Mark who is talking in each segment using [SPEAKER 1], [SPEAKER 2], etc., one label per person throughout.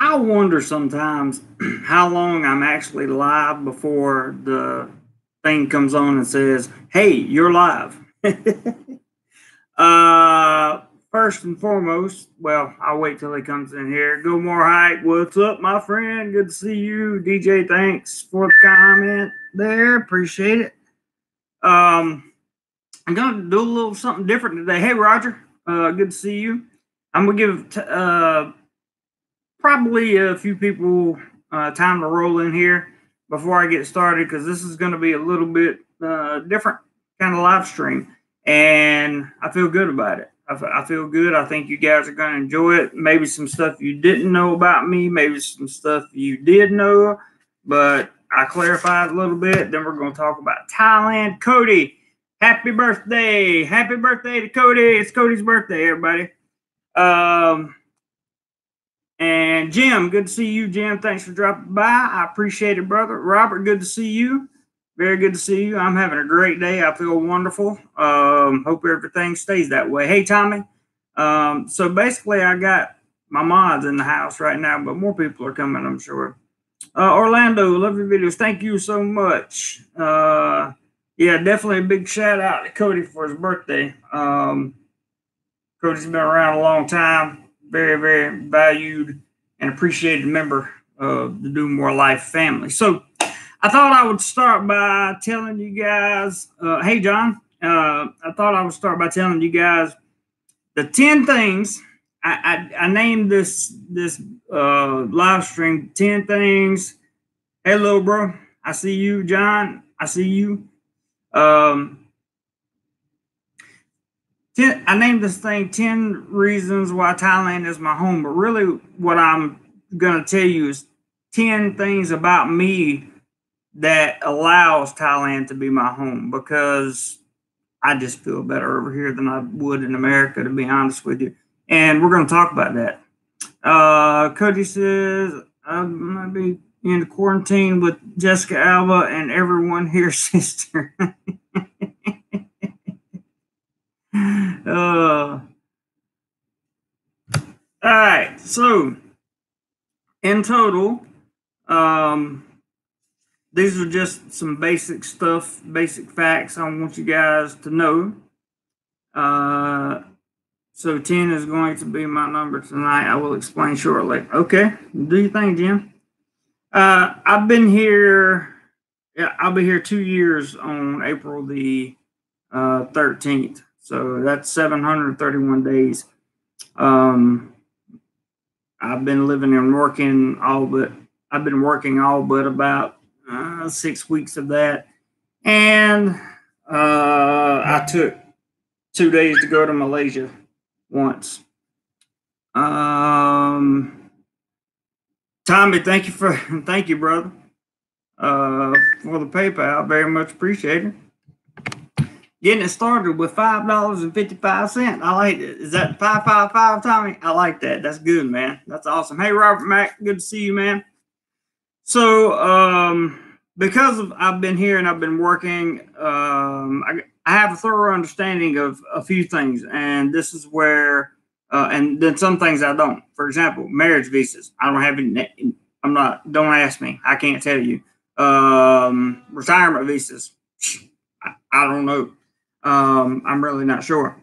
[SPEAKER 1] I wonder sometimes how long I'm actually live before the thing comes on and says, "Hey, you're live." uh, First and foremost, well, I'll wait till he comes in here. Go more hype. What's up, my friend? Good to see you, DJ. Thanks for the comment there. Appreciate it. Um, I'm gonna do a little something different today. Hey, Roger. Good to see you. I'm gonna give probably a few people time to roll in here before I get started because this is going to be a little bit different kind of live stream, and I feel good about it. I feel good. I think you guys are going to enjoy it. Maybe some stuff you didn't know about me, maybe some stuff you did know, but I clarified a little bit. Then we're going to talk about Thailand. Cody, happy birthday! Happy birthday to Cody! It's Cody's birthday, everybody. And Jim, good to see you, Jim. Thanks for dropping by. I appreciate it, brother. Robert, good to see you. Very good to see you. I'm having a great day. I feel wonderful. Hope everything stays that way. Hey, Tommy. So basically, I got my mods in the house right now, but more people are coming, I'm sure. Orlando, love your videos. Thank you so much. Yeah, definitely a big shout out to Cody for his birthday. Cody's been around a long time. Very, very valued and appreciated member of the DoMoreLife family. So I thought I would start by telling you guys, hey, John, I thought I would start by telling you guys the 10 things. I named this live stream 10 things. Hello, bro. I see you, John. I see you. I named this thing 10 reasons why Thailand is my home, but really what I'm going to tell you is 10 things about me that allows Thailand to be my home because I just feel better over here than I would in America, to be honest with you. And we're going to talk about that. Cody says, I'm going to be in quarantine with Jessica Alba and everyone here, sister. All right. So, in total, these are just some basic stuff, basic facts I want you guys to know. So 10 is going to be my number tonight. I will explain shortly. Okay. Do you think, Jim? I've been here. Yeah, I'll be here 2 years on April the 13th. So that's 731 days. I've been living and working I've been working all but about 6 weeks of that. And I took 2 days to go to Malaysia once. Tommy, thank you, brother, for the PayPal. Very much appreciated. Getting it started with $5.55. I like it. Is that 555, Tommy? I like that. That's good, man. That's awesome. Hey, Robert Mack, good to see you, man. So, because I've been here and I've been working, I have a thorough understanding of a few things, and this is where, and then some things I don't. For example, marriage visas. I don't have any. Don't ask me. I can't tell you. Retirement visas. I don't know. I'm really not sure.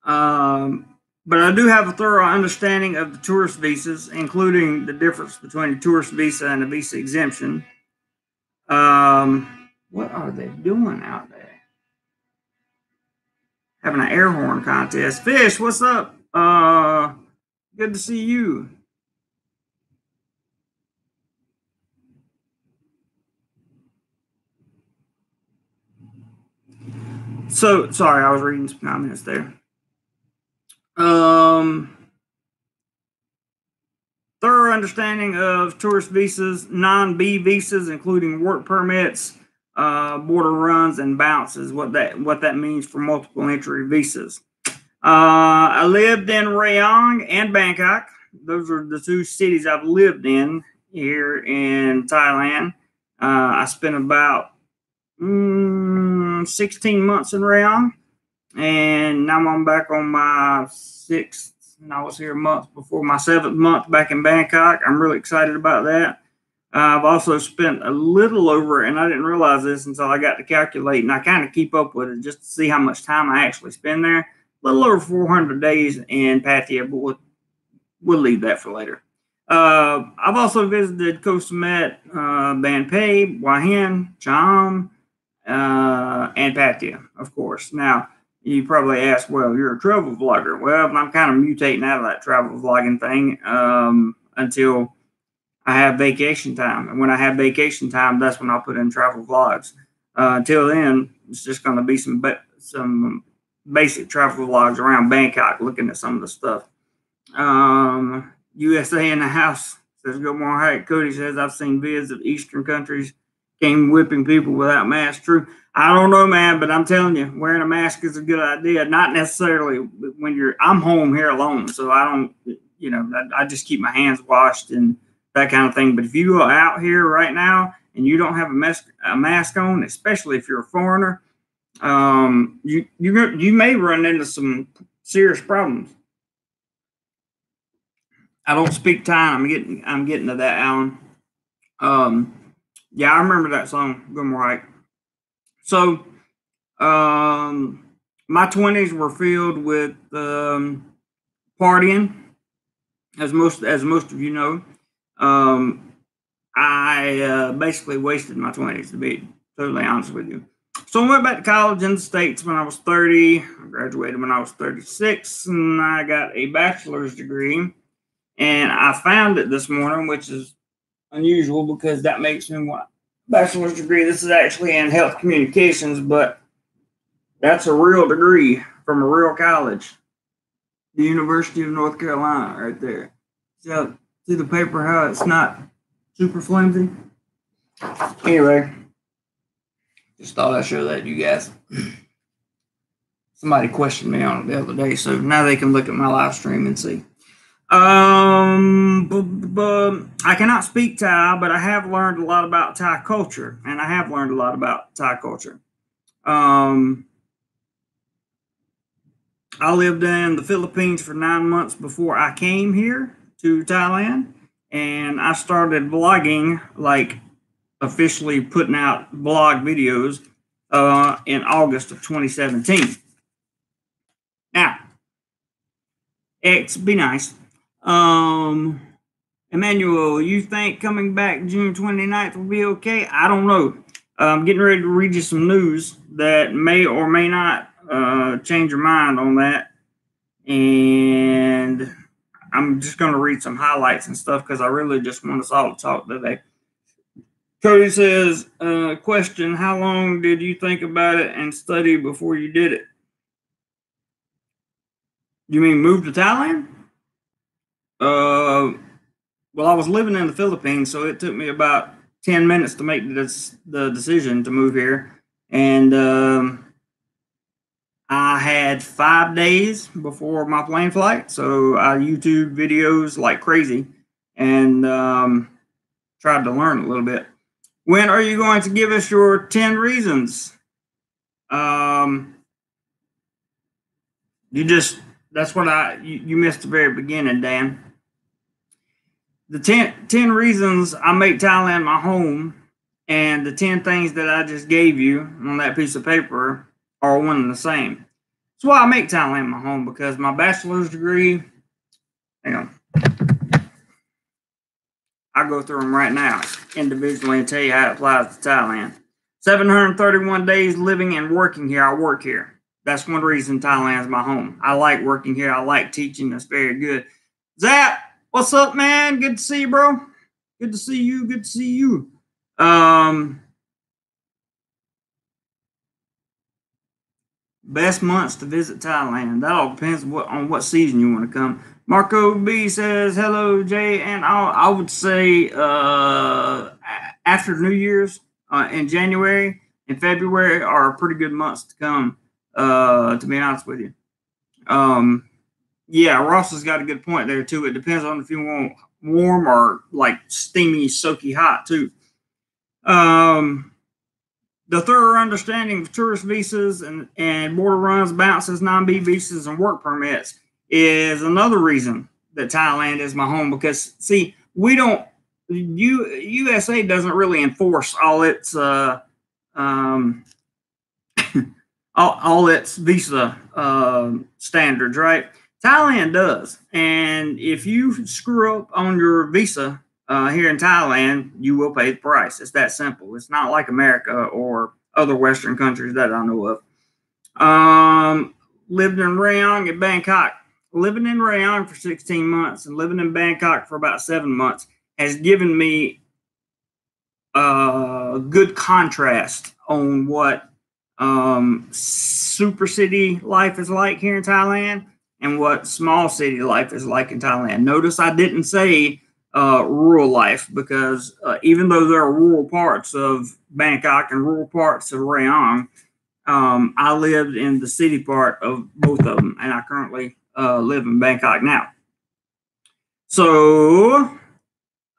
[SPEAKER 1] But I do have a thorough understanding of the tourist visas, including the difference between a tourist visa and a visa exemption. What are they doing out there? Having an air horn contest. Fish, what's up? Good to see you. So sorry, I was reading some comments there. Thorough understanding of tourist visas, non-B visas, including work permits, border runs, and bounces. What that means for multiple entry visas. I lived in Rayong and Bangkok. Those are the two cities I've lived in here in Thailand. I spent about 16 months in Rayong, and now I'm back on my sixth and I was here a month before my 7th month back in Bangkok. I'm really excited about that. I've also spent a little over, and I didn't realize this until I got to calculate, and I kind of keep up with it just to see how much time I actually spend there. A little over 400 days in Pattaya, but we'll leave that for later. I've also visited Koh Samet, Ban Pay, Hua Hin, Cham, and Pattaya, of course. Now, you probably ask, well, you're a travel vlogger. Well, I'm kind of mutating out of that travel vlogging thing until I have vacation time. And when I have vacation time, that's when I'll put in travel vlogs. Until then, it's just going to be some basic travel vlogs around Bangkok, looking at some of the stuff. USA in the house says, good morning. Hey, Cody says, I've seen vids of Eastern countries came whipping people without masks. True. I don't know, man, but I'm telling you, wearing a mask is a good idea. Not necessarily when I'm home here alone. So I don't, I just keep my hands washed and that kind of thing. But if you go out here right now and you don't have a mask on, especially if you're a foreigner, you may run into some serious problems. I don't speak Thai. I'm getting to that, Alan. Yeah, I remember that song. Good morning. So, my 20s were filled with partying, as most of you know. I basically wasted my 20s, to be totally honest with you. So I went back to college in the States when I was 30. I graduated when I was 36, and I got a bachelor's degree. And I found it this morning, which is unusual because that makes me want a bachelor's degree. This is actually in health communications, but that's a real degree from a real college. The University of North Carolina right there. See the paper, how it's not super flimsy? Anyway, just thought I'd show that to you guys. Somebody questioned me on it the other day, so now they can look at my live stream and see. I cannot speak Thai, but I have learned a lot about Thai culture, and I have learned a lot about Thai culture. I lived in the Philippines for 9 months before I came here to Thailand, and I started vlogging, like officially putting out blog videos in August of 2017. Now, be nice. Emmanuel, you think coming back June 29th will be okay? I don't know. I'm getting ready to read you some news that may or may not change your mind on that. And I'm just going to read some highlights and stuff because I really just want us all to talk today. Cody says, question, how long did you think about it and study before you did it? You mean move to Thailand? Well, I was living in the Philippines, so it took me about 10 minutes to make the decision to move here. And I had 5 days before my plane flight, so I YouTube videos like crazy and tried to learn a little bit. When are you going to give us your 10 reasons? That's what you missed the very beginning, Dan. The 10 reasons I make Thailand my home and the 10 things that I just gave you on that piece of paper are one and the same. That's why I make Thailand my home, because my bachelor's degree, hang on, I'll go through them right now individually and tell you how it applies to Thailand. 731 days living and working here. I work here. That's one reason Thailand's my home. I like working here. I like teaching. That's very good. Zap, what's up, man? Good to see you, bro. Good to see you. Good to see you. Best months to visit Thailand. That all depends on what season you want to come. Marco B says, hello, Jay. And I would say after New Year's in January and February are pretty good months to come, to be honest with you. Yeah, Ross has got a good point there, too. It depends on if you want warm or like steamy, soaky hot, too. The thorough understanding of tourist visas and border runs, bounces, non-B visas, and work permits is another reason that Thailand is my home, because see, we don't, USA doesn't really enforce all its all its visa standards, right? Thailand does, and if you screw up on your visa here in Thailand, you will pay the price. It's that simple. It's not like America or other Western countries that I know of. Lived in Rayong and Bangkok. Living in Rayong for 16 months and living in Bangkok for about 7 months has given me a good contrast on what super city life is like here in Thailand and what small city life is like in Thailand. Notice I didn't say rural life, because even though there are rural parts of Bangkok and rural parts of Rayong, I lived in the city part of both of them, and I currently live in Bangkok now. So,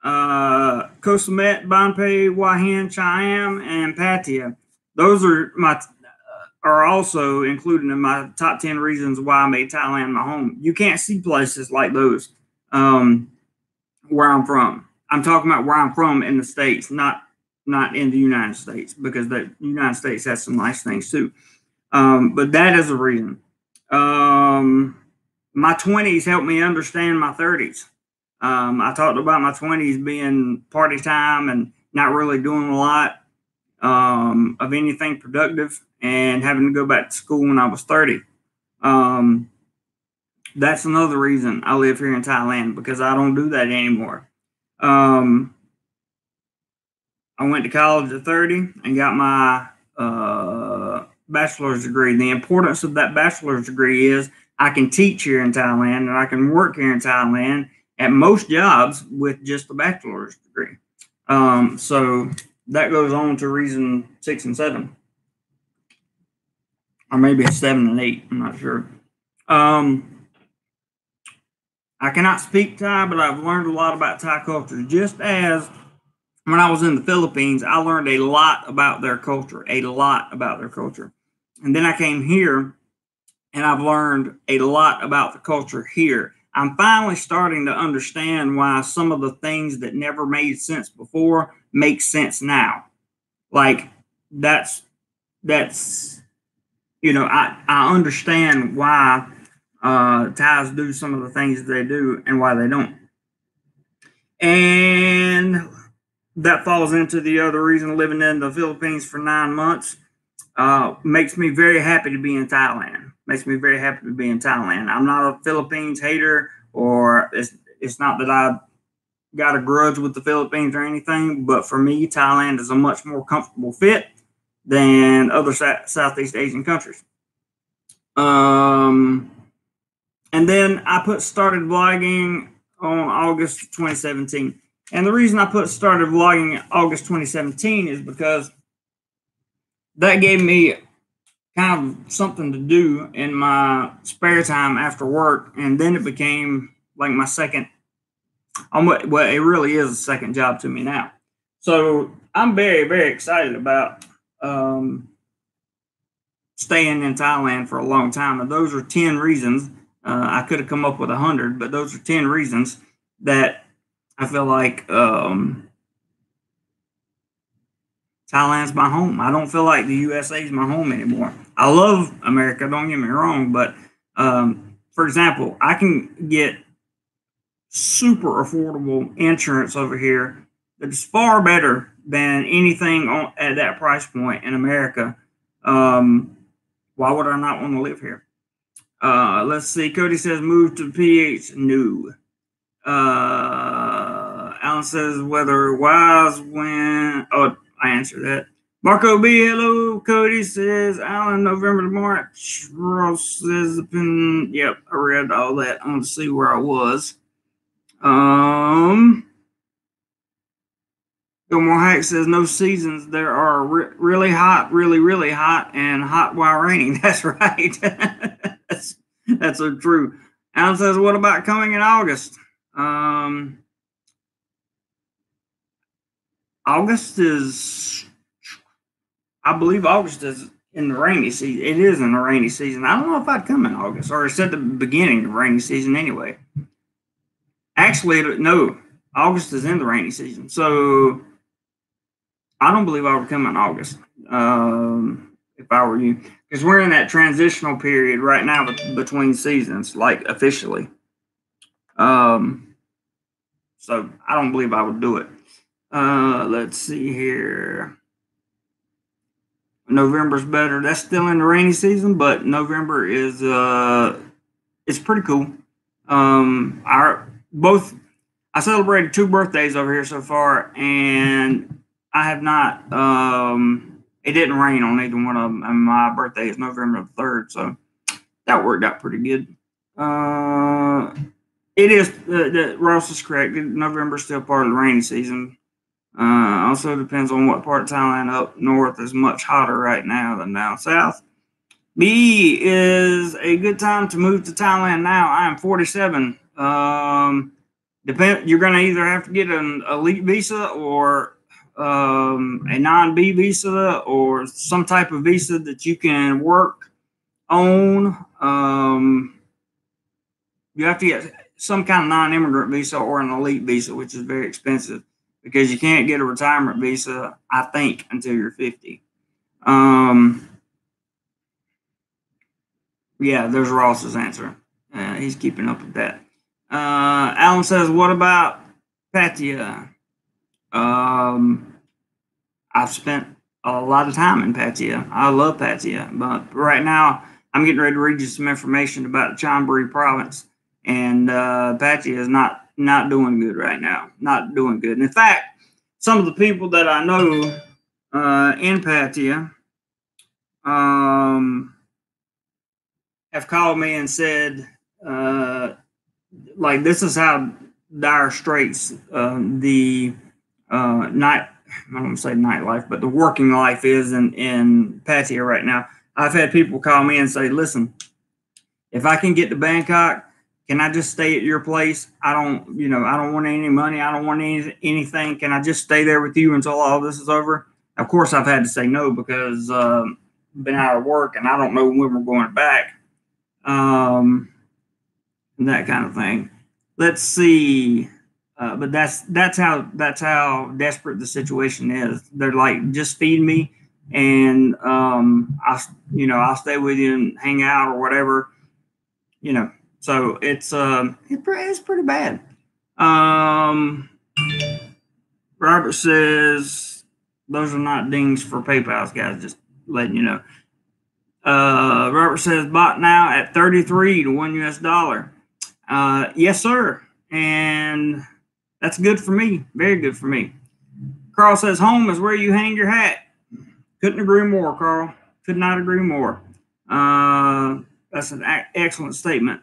[SPEAKER 1] Koh Samet, Banpay, Hua Hin, Chiam, and Pattaya. Those are also included in my top 10 reasons why I made Thailand my home. You can't see places like those where I'm from. I'm talking about where I'm from in the States, not in the United States, because the United States has some nice things too. But that is a reason. My 20s helped me understand my 30s. I talked about my 20s being party time and not really doing a lot of anything productive, and having to go back to school when I was 30. That's another reason I live here in Thailand, because I don't do that anymore. I went to college at 30 and got my bachelor's degree. The importance of that bachelor's degree is I can teach here in Thailand and I can work here in Thailand at most jobs with just a bachelor's degree. So that goes on to reason 6 and 7. Or maybe it's 7 and 8. I'm not sure. I cannot speak Thai, but I've learned a lot about Thai culture. Just as when I was in the Philippines, I learned a lot about their culture, And then I came here, and I've learned a lot about the culture here. I'm finally starting to understand why some of the things that never made sense before make sense now. Like that's I understand why Thais do some of the things they do and why they don't. And that falls into the other reason. Living in the Philippines for 9 months makes me very happy to be in Thailand. I'm not a Philippines hater, or it's not that I got a grudge with the Philippines or anything, but for me, Thailand is a much more comfortable fit than other Southeast Asian countries. And then I started vlogging on August 2017. And the reason I started vlogging August 2017 is because that gave me kind of something to do in my spare time after work. And then it became like my second, well, it really is a second job to me now. So I'm very, very excited about staying in Thailand for a long time. And those are 10 reasons. I could have come up with 100, but those are 10 reasons that I feel like Thailand's my home. I don't feel like the USA is my home anymore. I love America, don't get me wrong, but for example, I can get super affordable insurance over here that is far better than anything at that price point in America. Why would I not want to live here? Let's see. Cody says move to PH. No. Alan says whether wise when. Oh, I answered that. Marco B. Hello. Cody says Alan November to March. Ross says yep, I read all that. I want to see where I was. Gilmore Hack says no seasons. There are really hot, really, really hot, and hot while raining. That's right. That's so true. Alan says, what about coming in August? August is, I believe August is in the rainy season. It is in the rainy season. I don't know if I'd come in August, or it's at the beginning of rainy season anyway. Actually, no, August is in the rainy season. So I don't believe I would come in August if I were you, because we're in that transitional period right now between seasons, like officially. So I don't believe I would do it. Let's see here. November's better. That's still in the rainy season, but November is it's pretty cool. I celebrated 2 birthdays over here so far, and I have not. It didn't rain on either one of them. And my birthday is November the 3rd, so that worked out pretty good. It is. Ross is correct. November is still part of the rainy season. Also depends on what part of Thailand. Up north is much hotter right now than down south. B is a good time to move to Thailand now. I am 47. You're going to either have to get an elite visa or a non-B visa or some type of visa that you can work on. You have to get some kind of non-immigrant visa or an elite visa, which is very expensive, because you can't get a retirement visa, I think, until you're 50. Yeah, there's Ross's answer. He's keeping up with that. Alan says, what about Pattaya? I've spent a lot of time in Pattaya. I love Pattaya, but right now I'm getting ready to read you some information about the Chonburi province, and Pattaya is not doing good right now. Not doing good. And in fact, some of the people that I know in Pattaya have called me and said, like, this is how dire straits the I don't want to say nightlife, but the working life is in Pattaya right now. I've had people call me and say, listen, if I can get to Bangkok, can I just stay at your place? I don't want any money. I don't want anything. Can I just stay there with you until all this is over? Of course, I've had to say no, because I've been out of work and I don't know when we're going back. And that kind of thing. Let's see. But that's how desperate the situation is. They're like, just feed me, and I'll stay with you and hang out or whatever. So it's pretty bad. Robert says those are not dings for PayPal, guys. Just letting you know. Robert says bought now at 33 to $1 US. Yes, sir, and that's good for me. Very good for me. Carl says home is where you hang your hat. Couldn't agree more, Carl. Could not agree more. That's an excellent statement.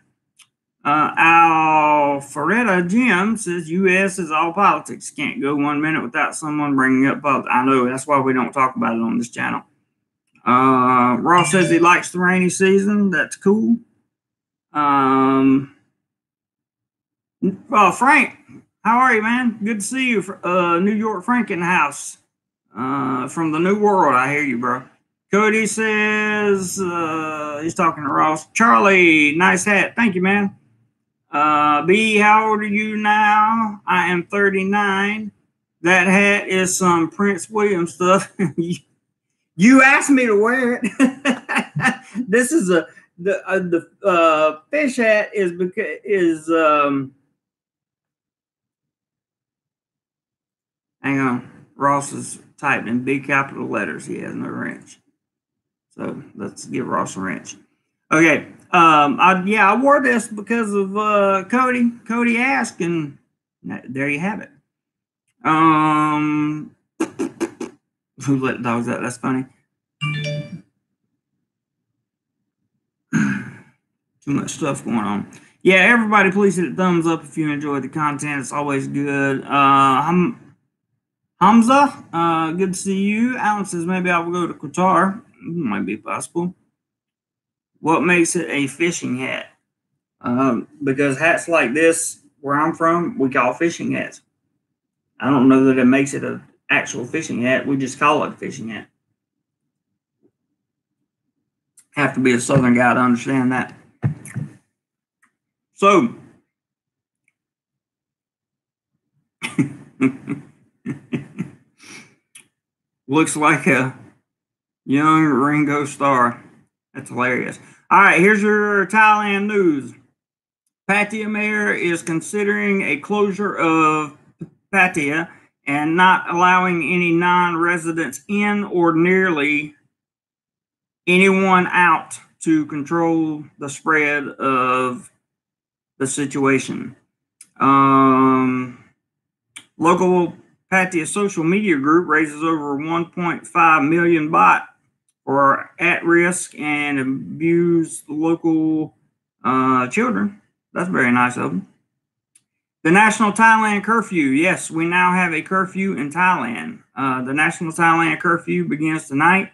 [SPEAKER 1] Alfreda Jim says U.S. is all politics. Can't go 1 minute without someone bringing up politics. I know, that's why we don't talk about it on this channel. Ross says he likes the rainy season. That's cool. Frank, how are you, man? Good to see you. New York Frank in the house. From the New World, I hear you, bro. Cody says he's talking to Ross. Charlie, nice hat. Thank you, man. B, how old are you now? I am 39. That hat is some Prince William stuff. You asked me to wear it. This is the fish hat is hang on. Ross is typed in big capital letters. He has no wrench. So let's give Ross a wrench. Okay. I wore this because of Cody. Cody asked, and there you have it. Who let dogs out? That's funny. Too much stuff going on. Yeah, everybody, please hit a thumbs up if you enjoyed the content. It's always good. Hamza, good to see you. Alan says maybe I will go to Qatar. Might be possible. What makes it a fishing hat? Because hats like this, where I'm from, we call fishing hats. I don't know that it makes it an actual fishing hat. We just call it a fishing hat. Have to be a Southern guy to understand that. So, looks like a young Ringo Starr. That's hilarious. All right, here's your Thailand news. Pattaya mayor is considering a closure of Pattaya and not allowing any non-residents in or nearly anyone out to control the spread of the situation. Local Pattaya social media group raises over 1.5 million baht for at-risk and abused local children. That's very nice of them. The National Thailand Curfew. Yes, we now have a curfew in Thailand. The National Thailand Curfew begins tonight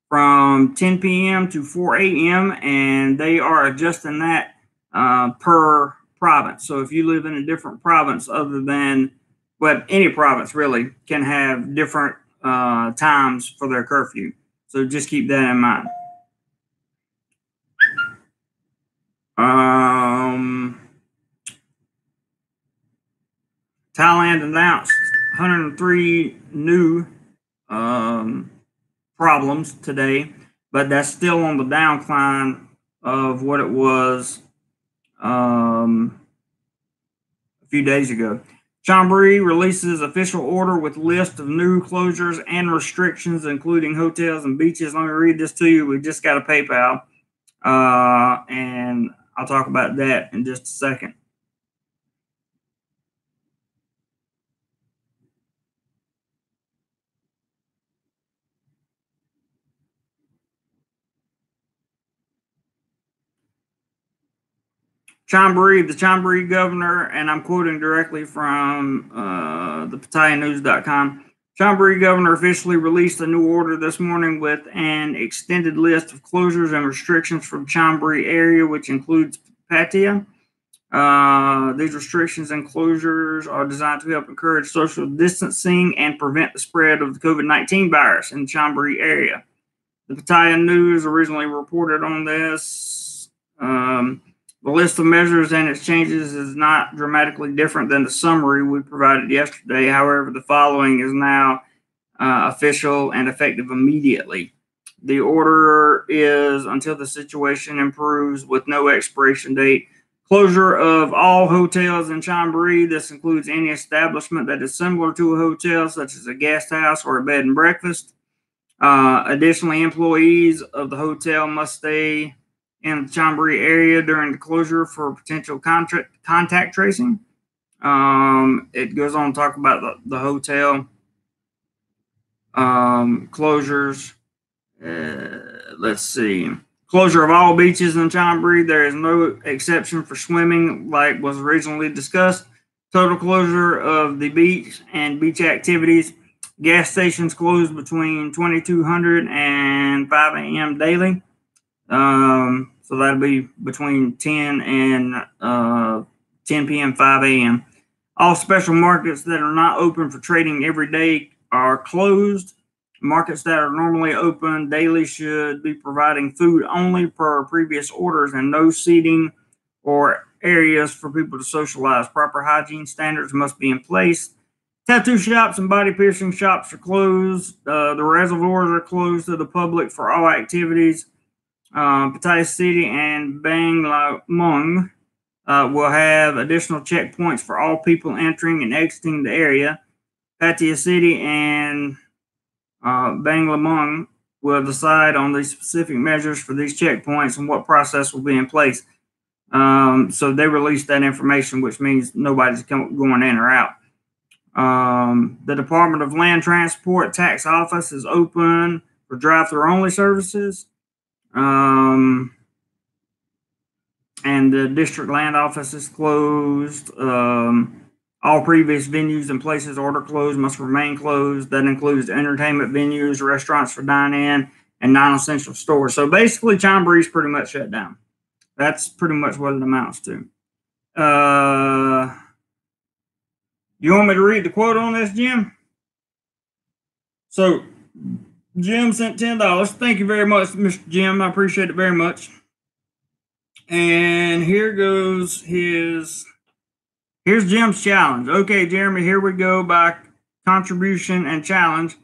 [SPEAKER 1] from 10 p.m. to 4 a.m., and they are adjusting that per province. So if you live in a different province other than, well, any province really can have different times for their curfew. So just keep that in mind. Thailand announced 103 new problems today, but that's still on the downcline of what it was a few days ago. Chonburi releases official order with list of new closures and restrictions, including hotels and beaches. Let me read this to you. We just got a PayPal, and I'll talk about that in just a second. The Chonburi governor, and I'm quoting directly from the PattayaNews.com. Chonburi governor officially released a new order this morning with an extended list of closures and restrictions from Chonburi area, which includes Pattaya. These restrictions and closures are designed to help encourage social distancing and prevent the spread of the COVID-19 virus in the Chonburi area. The Pattaya News originally reported on this. The list of measures and its changes is not dramatically different than the summary we provided yesterday. However, the following is now official and effective immediately. The order is until the situation improves with no expiration date. Closure of all hotels in Chonburi. This includes any establishment that is similar to a hotel, such as a guest house or a bed and breakfast. Additionally, employees of the hotel must stay in the Chonburi area during the closure for potential contact tracing. It goes on to talk about the hotel closures. Let's see. Closure of all beaches in Chonburi. There is no exception for swimming like was originally discussed. Total closure of the beach and beach activities. Gas stations closed between 2200 and 5 a.m. daily. So that'll be between 10 and 10 p.m., 5 a.m. All special markets that are not open for trading every day are closed. Markets that are normally open daily should be providing food only per previous orders and no seating or areas for people to socialize. Proper hygiene standards must be in place. Tattoo shops and body piercing shops are closed. The reservoirs are closed to the public for all activities. Pattaya City and Banglamung will have additional checkpoints for all people entering and exiting the area. Pattaya City and Banglamung will decide on the specific measures for these checkpoints and what process will be in place. So they released that information, which means nobody's going in or out. The Department of Land Transport Tax Office is open for drive-through only services. And the district land office is closed. All previous venues and places order closed must remain closed. That includes entertainment venues, restaurants for dine-in, and non-essential stores. So basically, Chonburi is pretty much shut down. That's pretty much what it amounts to. You want me to read the quote on this, Jim? So Jim sent $10. Thank you very much, Mr. Jim. I appreciate it very much. And here goes here's Jim's challenge. Okay, Jeremy, here we go by contribution and challenge.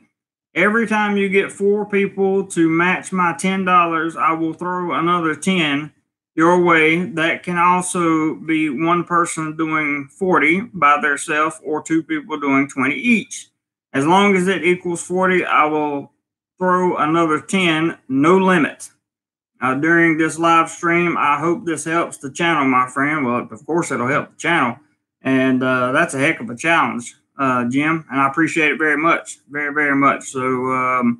[SPEAKER 1] Every time you get 4 people to match my $10, I will throw another 10 your way. That can also be one person doing 40 by themselves or 2 people doing 20 each. As long as it equals 40, I will throw another 10, no limit. During this live stream, I hope this helps the channel, my friend. Well, of course, it'll help the channel. And that's a heck of a challenge, Jim. And I appreciate it very much. Very, very much. So,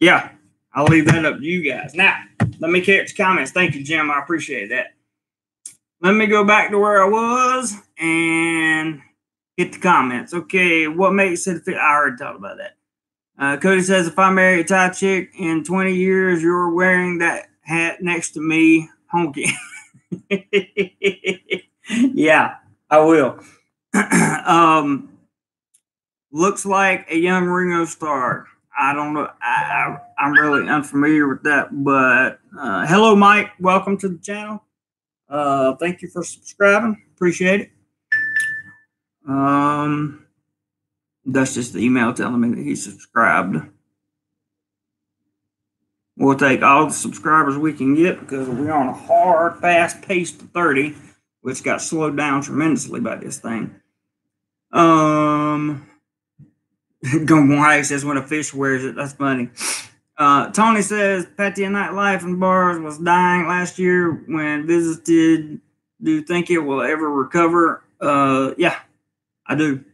[SPEAKER 1] yeah, I'll leave that up to you guys. Now, let me catch comments. Thank you, Jim. I appreciate that. Let me go back to where I was and hit the comments. Okay, what makes it? I already talked about that. Cody says, if I marry a Thai chick in 20 years, you're wearing that hat next to me, honky. Yeah, I will. Looks like a young Ringo Starr. I don't know. I'm really unfamiliar with that, but hello, Mike. Welcome to the channel. Thank you for subscribing. Appreciate it. That's just the email telling me that he subscribed. We'll take all the subscribers we can get because we're on a hard, fast pace to 30, which got slowed down tremendously by this thing. Gumbo says when a fish wears it. That's funny. Tony says Pattaya nightlife and bars was dying last year when visited. Do you think it will ever recover? Yeah, I do.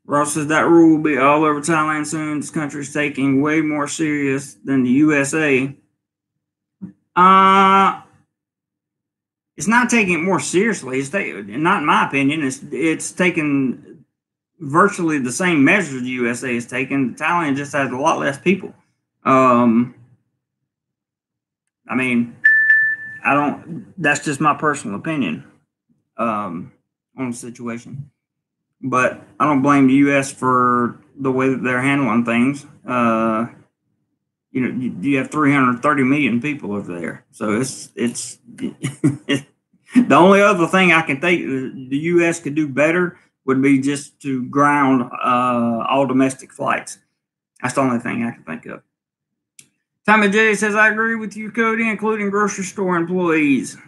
[SPEAKER 1] Ross says that rule will be all over Thailand soon. This country is taking way more serious than the USA. It's not taking it more seriously. It's not in my opinion. It's taking virtually the same measures the USA is taking. Thailand just has a lot less people. I mean, that's just my personal opinion on the situation. But I don't blame the U.S. for the way that they're handling things. You have 330 million people over there, so it's the only other thing I can think the U.S. could do better would be just to ground all domestic flights. That's the only thing I can think of. Tommy J says, I agree with you, Cody, including grocery store employees.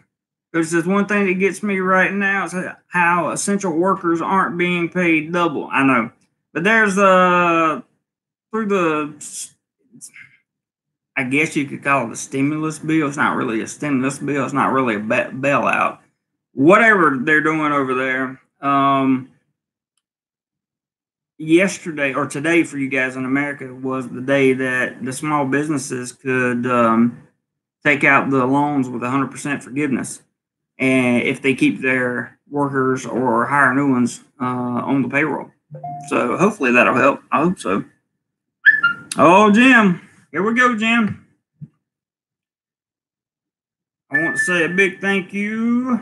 [SPEAKER 1] Because there's one thing that gets me right now is how essential workers aren't being paid double. I know. But there's through the, I guess you could call it a stimulus bill. It's not really a stimulus bill. It's not really a bailout. Whatever they're doing over there. Yesterday or today for you guys in America was the day that the small businesses could take out the loans with 100% forgiveness. And if they keep their workers or hire new ones on the payroll. So hopefully that'll help. I hope so. Oh, Jim. Here we go, Jim. I want to say a big thank you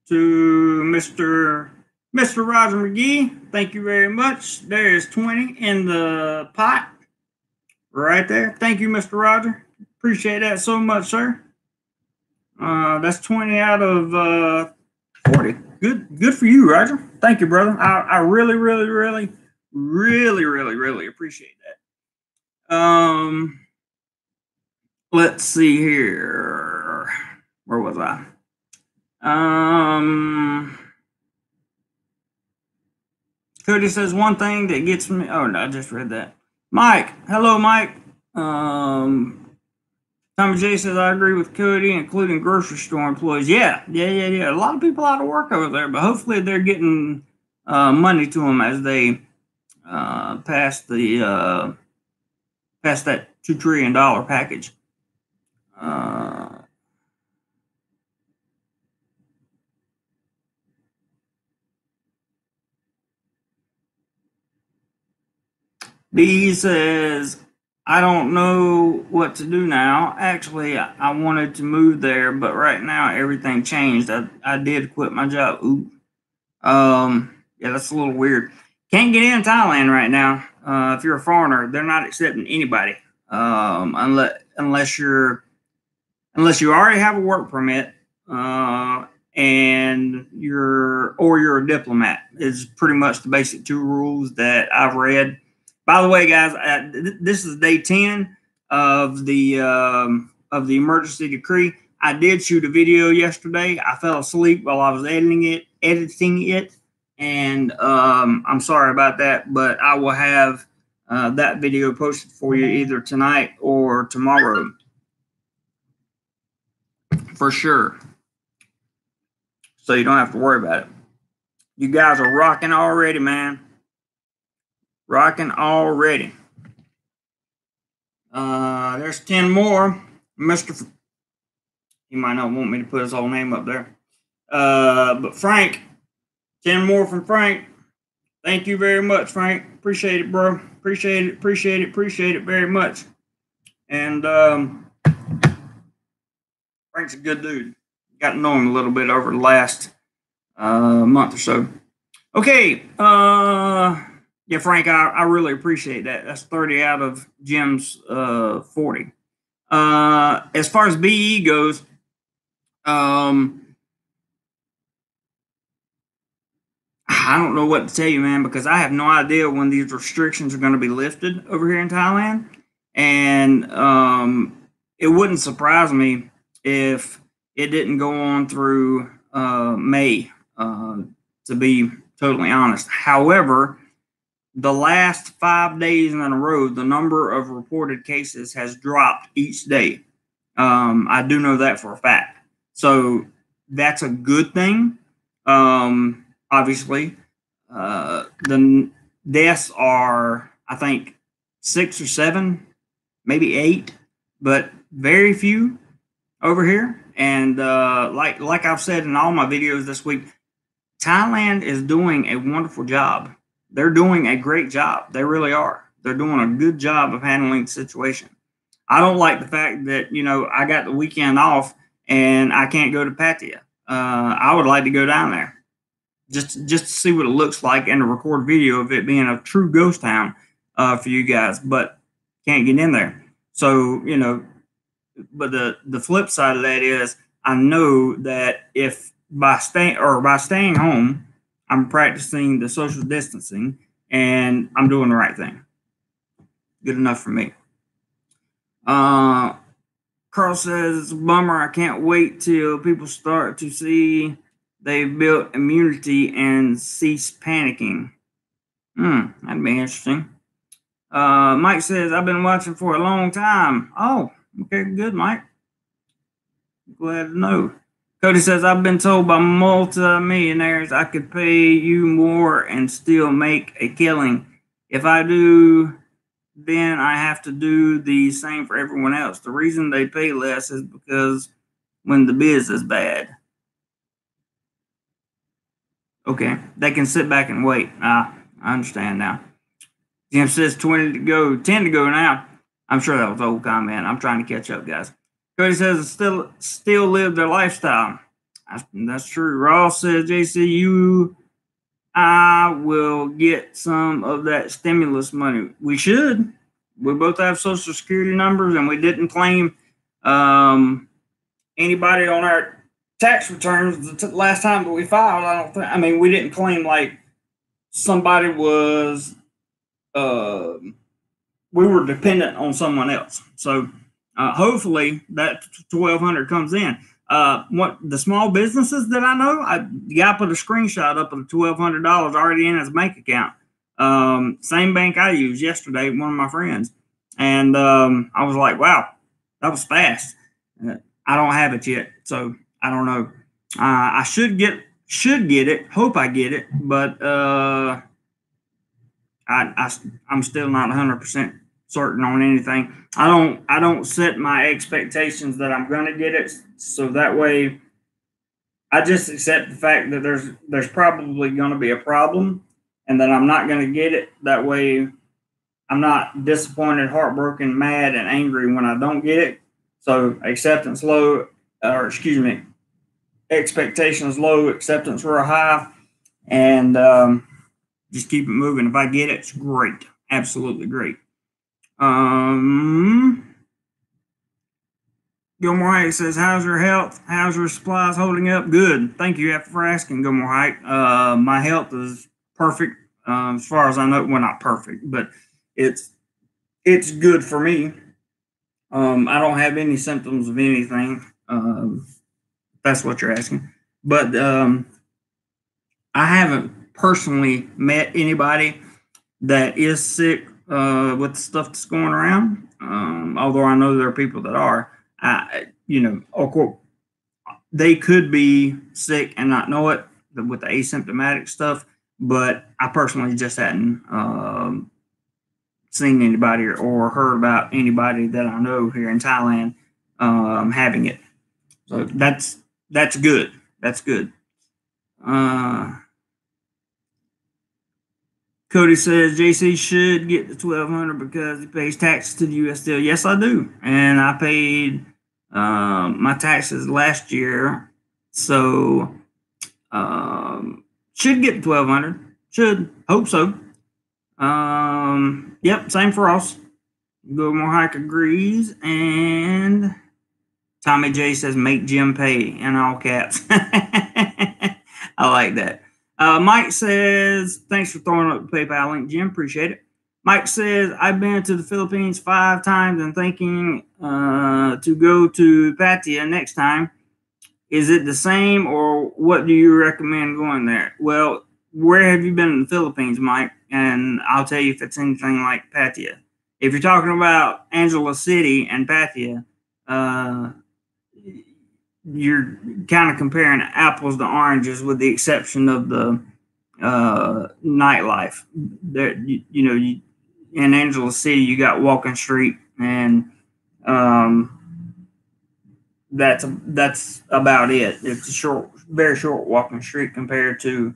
[SPEAKER 1] to Mr. Roger McGee. Thank you very much. There is 20 in the pot right there. Thank you, Mr. Roger. Appreciate that so much, sir. That's 20 out of 40. Good for you, Roger. Thank you, brother. I really, really, really, really, really, really appreciate that. Let's see here. Where was I? Cody says one thing that gets me. Oh no, I just read that. Mike, hello, Mike. Tommy J says, I agree with Cody, including grocery store employees. Yeah. A lot of people out of work over there, but hopefully they're getting money to them as they pass that $2 trillion package. B says, I don't know what to do now. Actually, I wanted to move there, but right now everything changed. I did quit my job. Ooh. Yeah, that's a little weird. Can't get in Thailand right now. if you're a foreigner, they're not accepting anybody unless you already have a work permit and you're a diplomat. Is pretty much the basic 2 rules that I've read. By the way, guys, this is day 10 of the emergency decree. I did shoot a video yesterday. I fell asleep while I was editing it, and I'm sorry about that, but I will have that video posted for you either tonight or tomorrow for sure, so you don't have to worry about it. You guys are rocking already, man. Rocking already. There's 10 more. Mr. He might not want me to put his whole name up there. But Frank, 10 more from Frank. Thank you very much, Frank. Appreciate it, bro. Appreciate it very much. And Frank's a good dude. Got to know him a little bit over the last month or so. Okay. Yeah, Frank, I really appreciate that. That's 30 out of Jim's 40. As far as BE goes, I don't know what to tell you, man, because I have no idea when these restrictions are going to be lifted over here in Thailand. And it wouldn't surprise me if it didn't go on through May, to be totally honest. However, the last 5 days in a row, the number of reported cases has dropped each day. I do know that for a fact. So that's a good thing. Obviously, the deaths are, I think, 6 or 7, maybe 8, but very few over here. And like I've said in all my videos this week, Thailand is doing a wonderful job. They're doing a great job. They really are. They're doing a good job of handling the situation. I don't like the fact that, I got the weekend off and I can't go to Pattaya. I would like to go down there just to see what it looks like and to record video of it being a true ghost town for you guys, but can't get in there. So, but the flip side of that is I know that if by staying home, I'm practicing the social distancing and I'm doing the right thing. Good enough for me. Carl says, it's a bummer. I can't wait till people start to see they've built immunity and cease panicking. That'd be interesting. Mike says, I've been watching for a long time. Oh, okay, good, Mike. Glad to know. Cody says, I've been told by multi-millionaires I could pay you more and still make a killing. If I do, then I have to do the same for everyone else. The reason they pay less is because when the biz is bad. Okay, they can sit back and wait. I understand now. Jim says 20 to go, 10 to go now. I'm sure that was an old comment. I'm trying to catch up, guys. Cody says still live their lifestyle. That's true. Ross says, JC, I will get some of that stimulus money. We should. We both have Social Security numbers, and we didn't claim anybody on our tax returns the last time that we filed. We didn't claim like somebody was. We were dependent on someone else. So hopefully that 1,200 comes in. What the small businesses that I know, the guy put a screenshot up of the $1,200 already in his bank account. Same bank I used yesterday, one of my friends, and I was like, wow, that was fast. I don't have it yet, so I don't know. I should get it. Hope I get it, but I'm still not 100% certain on anything. I don't set my expectations that I'm going to get it, so that way I just accept the fact that there's probably going to be a problem and that I'm not going to get it. That way I'm not disappointed, heartbroken, mad, and angry when I don't get it. So expectations low, acceptance real high, and just keep it moving. If I get it, it's great. absolutely great. Gilmore Height says, how's your health? How's your supplies holding up? Good. Thank you for asking, Gilmore Height. My health is perfect, as far as I know. Well, not perfect, but it's good for me. I don't have any symptoms of anything. That's what you're asking. But I haven't personally met anybody that is sick with the stuff that's going around. Although I know there are people that are. Of course, they could be sick and not know it with the asymptomatic stuff. But I personally just hadn't seen anybody or heard about anybody that I know here in Thailand having it. So that's good. That's good. Cody says JC should get the $1,200 because he pays taxes to the U.S. still. Yes, I do, and I paid my taxes last year, so should get the $1,200. Should hope so. Yep, same for us. Gilmore Hike agrees, and Tommy J says make Jim pay in all caps. I like that. Mike says, thanks for throwing up the PayPal link, Jim. Appreciate it. Mike says, I've been to the Philippines 5 times and thinking to go to Pattaya next time. Is it the same, or what do you recommend going there? Well, where have you been in the Philippines, Mike? And I'll tell you if it's anything like Pattaya. If you're talking about Angela City and Pattaya, you're kind of comparing apples to oranges, with the exception of the nightlife. There, in Angela City, you got Walking Street, and that's about it. It's a very short walking street compared to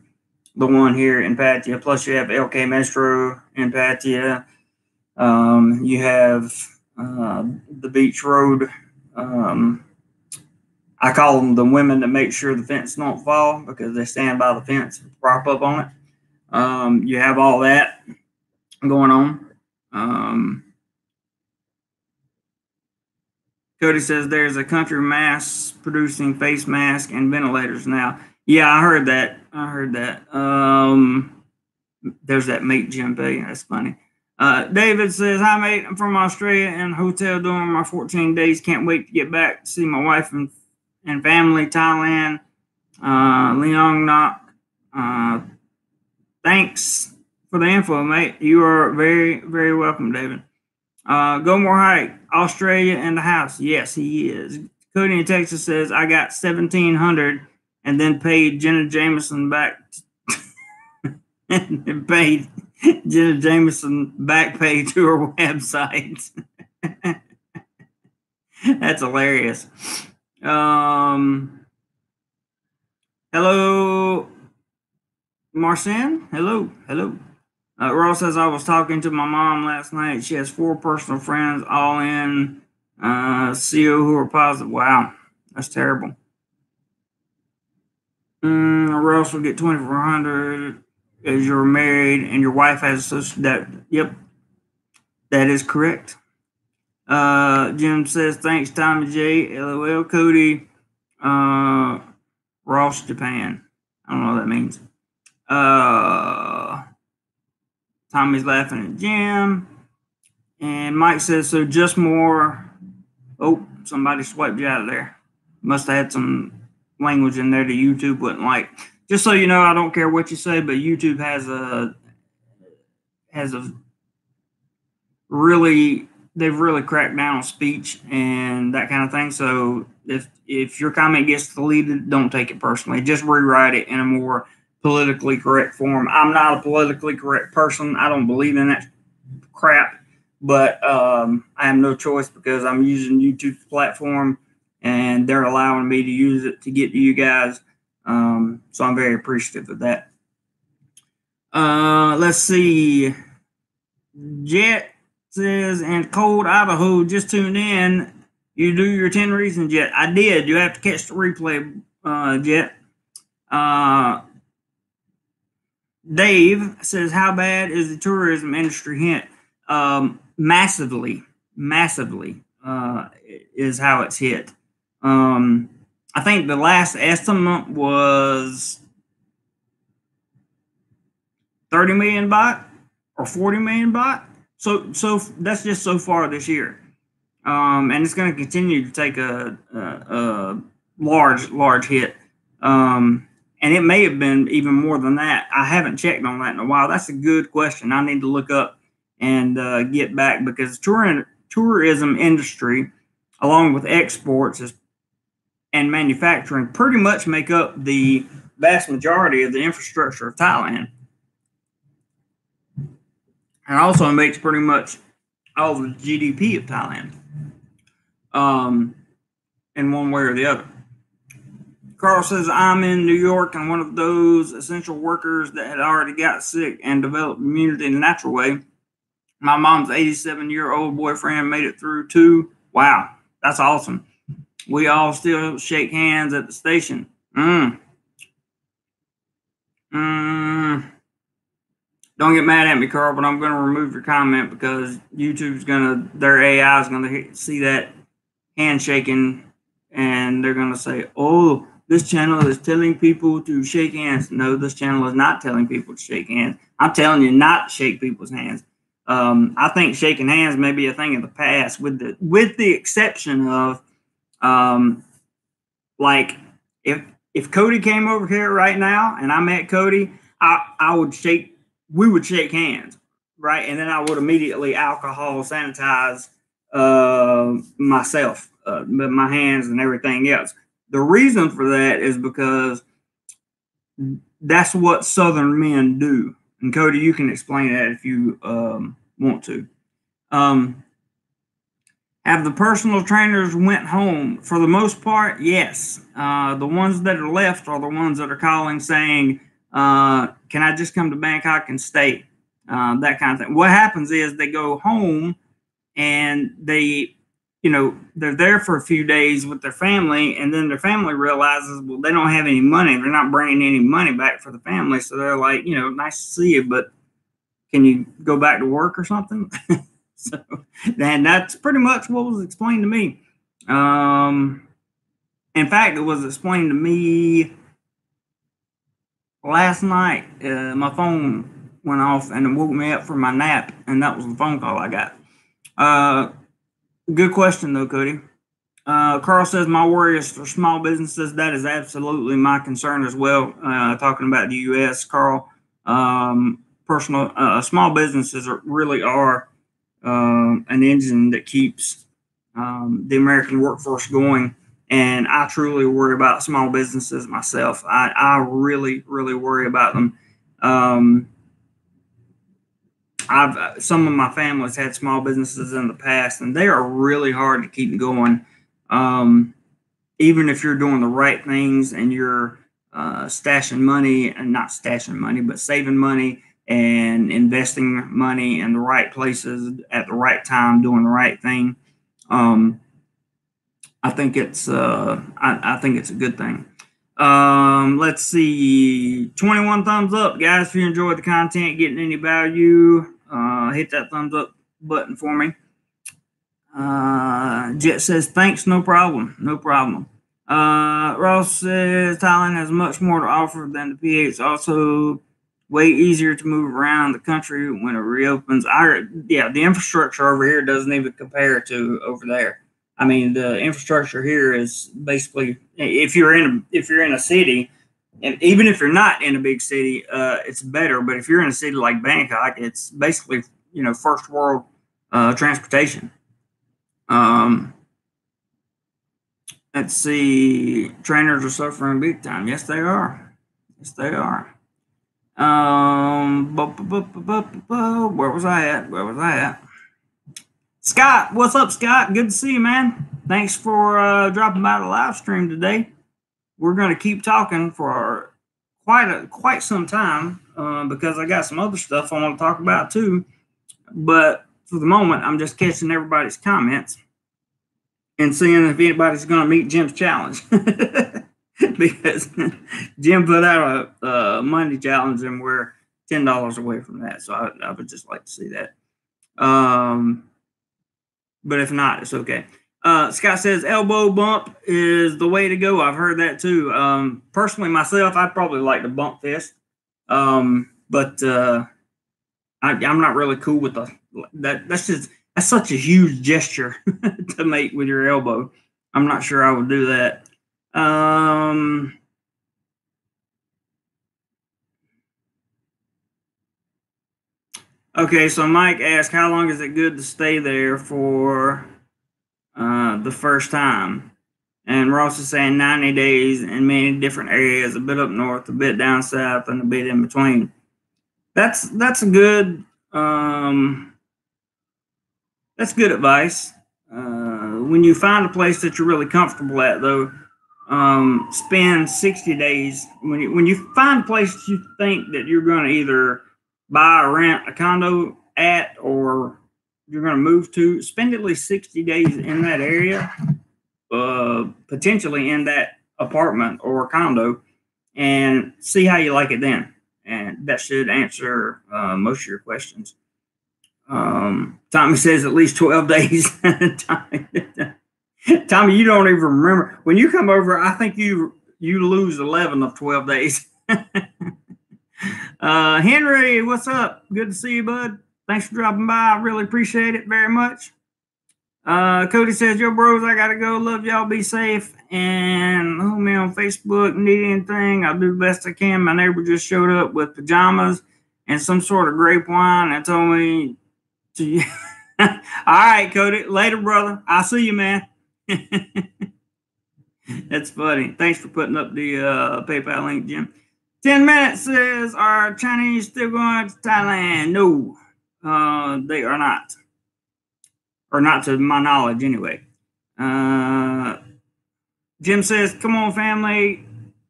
[SPEAKER 1] the one here in Pattaya. Plus, you have LK Metro in Pattaya. You have the Beach Road. I call them the women that make sure the fence don't fall, because they stand by the fence and prop up on it. You have all that going on. Cody says there's a country mass producing face masks and ventilators now. Yeah, I heard that. There's that mate Jim Pay. That's funny. David says, hi, mate. I'm from Australia and hotel during my 14 days. Can't wait to get back to see my wife and family. Thailand. Leong Nok. Thanks for the info, mate. You are very, very welcome, David. Go More Hike, Australia in the house. Yes, he is. Cody in Texas says, I got $1,700 and then paid Jenna Jameson back and paid Jenna Jameson back pay to her website. That's hilarious. Hello, Marcin. Hello. Ross says, I was talking to my mom last night. She has 4 personal friends, all in CO who are positive. Wow, that's terrible. Ross will get $2,400 as you're married and your wife has that. Yep, that is correct. Jim says, thanks, Tommy J. LOL. Cody, Ross, Japan. I don't know what that means. Tommy's laughing at Jim. And Mike says, so just more. Oh, somebody swiped you out of there. Must have had some language in there that YouTube wouldn't like. Just so you know, I don't care what you say, but YouTube has a really, they've really cracked down on speech and that kind of thing. So if your comment gets deleted, don't take it personally. Just rewrite it in a more politically correct form. I'm not a politically correct person. I don't believe in that crap, but I have no choice because I'm using YouTube's platform and they're allowing me to use it to get to you guys. So I'm very appreciative of that. Let's see. Jet says, and cold Idaho just tuned in. You do your 10 reasons yet? I did. You have to catch the replay, Jet. Dave says, how bad is the tourism industry hit? Massively is how it's hit. I think the last estimate was 30 million baht or 40 million baht. So that's just so far this year. And it's going to continue to take a large hit. And it may have been even more than that. I haven't checked on that in a while. That's a good question. I need to look up and get back, because tourism industry, along with exports and manufacturing, pretty much make up the vast majority of the infrastructure of Thailand. And also makes pretty much all the GDP of Thailand, in one way or the other. Carl says, I'm in New York and one of those essential workers that had already got sick and developed immunity in a natural way. My mom's 87-year-old boyfriend made it through too. Wow, that's awesome. We all still shake hands at the station. Don't get mad at me, Carl, but I'm going to remove your comment, because YouTube's their AI is going to see that handshaking, and they're going to say, oh, this channel is telling people to shake hands. No, this channel is not telling people to shake hands. I'm telling you not to shake people's hands. I think shaking hands may be a thing of the past, with the exception of, like, if Cody came over here right now and I met Cody, we would shake hands, right? And then I would immediately alcohol sanitize myself, my hands and everything else. The reason for that is because that's what Southern men do. And Cody, you can explain that if you want to. Have the personal trainers went home? For the most part, yes. The ones that are left are the ones that are calling saying, can I just come to Bangkok and stay? That kind of thing. What happens is they go home and they're there for a few days with their family, and then their family realizes, well, they don't have any money. They're not bringing any money back for the family. So they're like, nice to see you, but can you go back to work or something? So, and that's pretty much what was explained to me. In fact, it was explained to me last night. My phone went off and it woke me up from my nap, and that was the phone call I got. Good question, though, Cody. Carl says, my worry is for small businesses. That is absolutely my concern as well. Talking about the U.S., Carl, small businesses really are an engine that keeps the American workforce going. And I truly worry about small businesses myself. I really, really worry about them. Some of my family's had small businesses in the past, and they are really hard to keep going. Even if you're doing the right things and you're saving money but saving money and investing money in the right places at the right time, doing the right thing. I think it's I think it's a good thing. Let's see. 21 thumbs up, guys. If you enjoyed the content, getting any value, hit that thumbs up button for me. Jet says, thanks, no problem. No problem. Ross says, Thailand has much more to offer than the PA. It's also way easier to move around the country when it reopens. The infrastructure over here doesn't even compare to over there. I mean, the infrastructure here is basically, if you're in a city, and even if you're not in a big city, it's better. But if you're in a city like Bangkok, it's basically, first world transportation. Let's see. Trainers are suffering big time. Yes, they are. Yes, they are. Where was I at? Scott, what's up, Scott? Good to see you, man. Thanks for dropping by the live stream today. We're going to keep talking for quite some time because I got some other stuff I want to talk about too. But for the moment, I'm just catching everybody's comments and seeing if anybody's going to meet Jim's challenge. Because Jim put out a Monday challenge, and we're $10 away from that. So I would just like to see that. But if not, it's okay. Scott says elbow bump is the way to go. I've heard that too. Personally, myself, I'd probably like to bump fist. But I'm not really cool with that's such a huge gesture to make with your elbow. I'm not sure I would do that. Okay, so Mike asked, how long is it good to stay there for the first time? And Ross is saying 90 days in many different areas, a bit up north, a bit down south, and a bit in between. That's a good that's good advice. When you find a place that you're really comfortable at, though, spend 60 days. When you find a place you think that you're going to either buy or rent a condo at, or you're going to move to, spend at least 60 days in that area, potentially in that apartment or condo, and see how you like it then. And that should answer most of your questions. Tommy says at least 12 days. Tommy, you don't even remember. When you come over, I think you lose 11 of 12 days. Henry, what's up? Good to see you, bud. Thanks for dropping by. I really appreciate it very much. Cody says, yo, bros, I got to go. Love y'all. Be safe. And hold me on Facebook. Need anything, I'll do the best I can. My neighbor just showed up with pajamas and some sort of grape wine and told me to... All right, Cody. Later, brother. I'll see you, man. That's funny. Thanks for putting up the PayPal link, Jim. 10 minutes says, are Chinese still going to Thailand? No, they are not. Or not to my knowledge, anyway. Jim says, come on, family.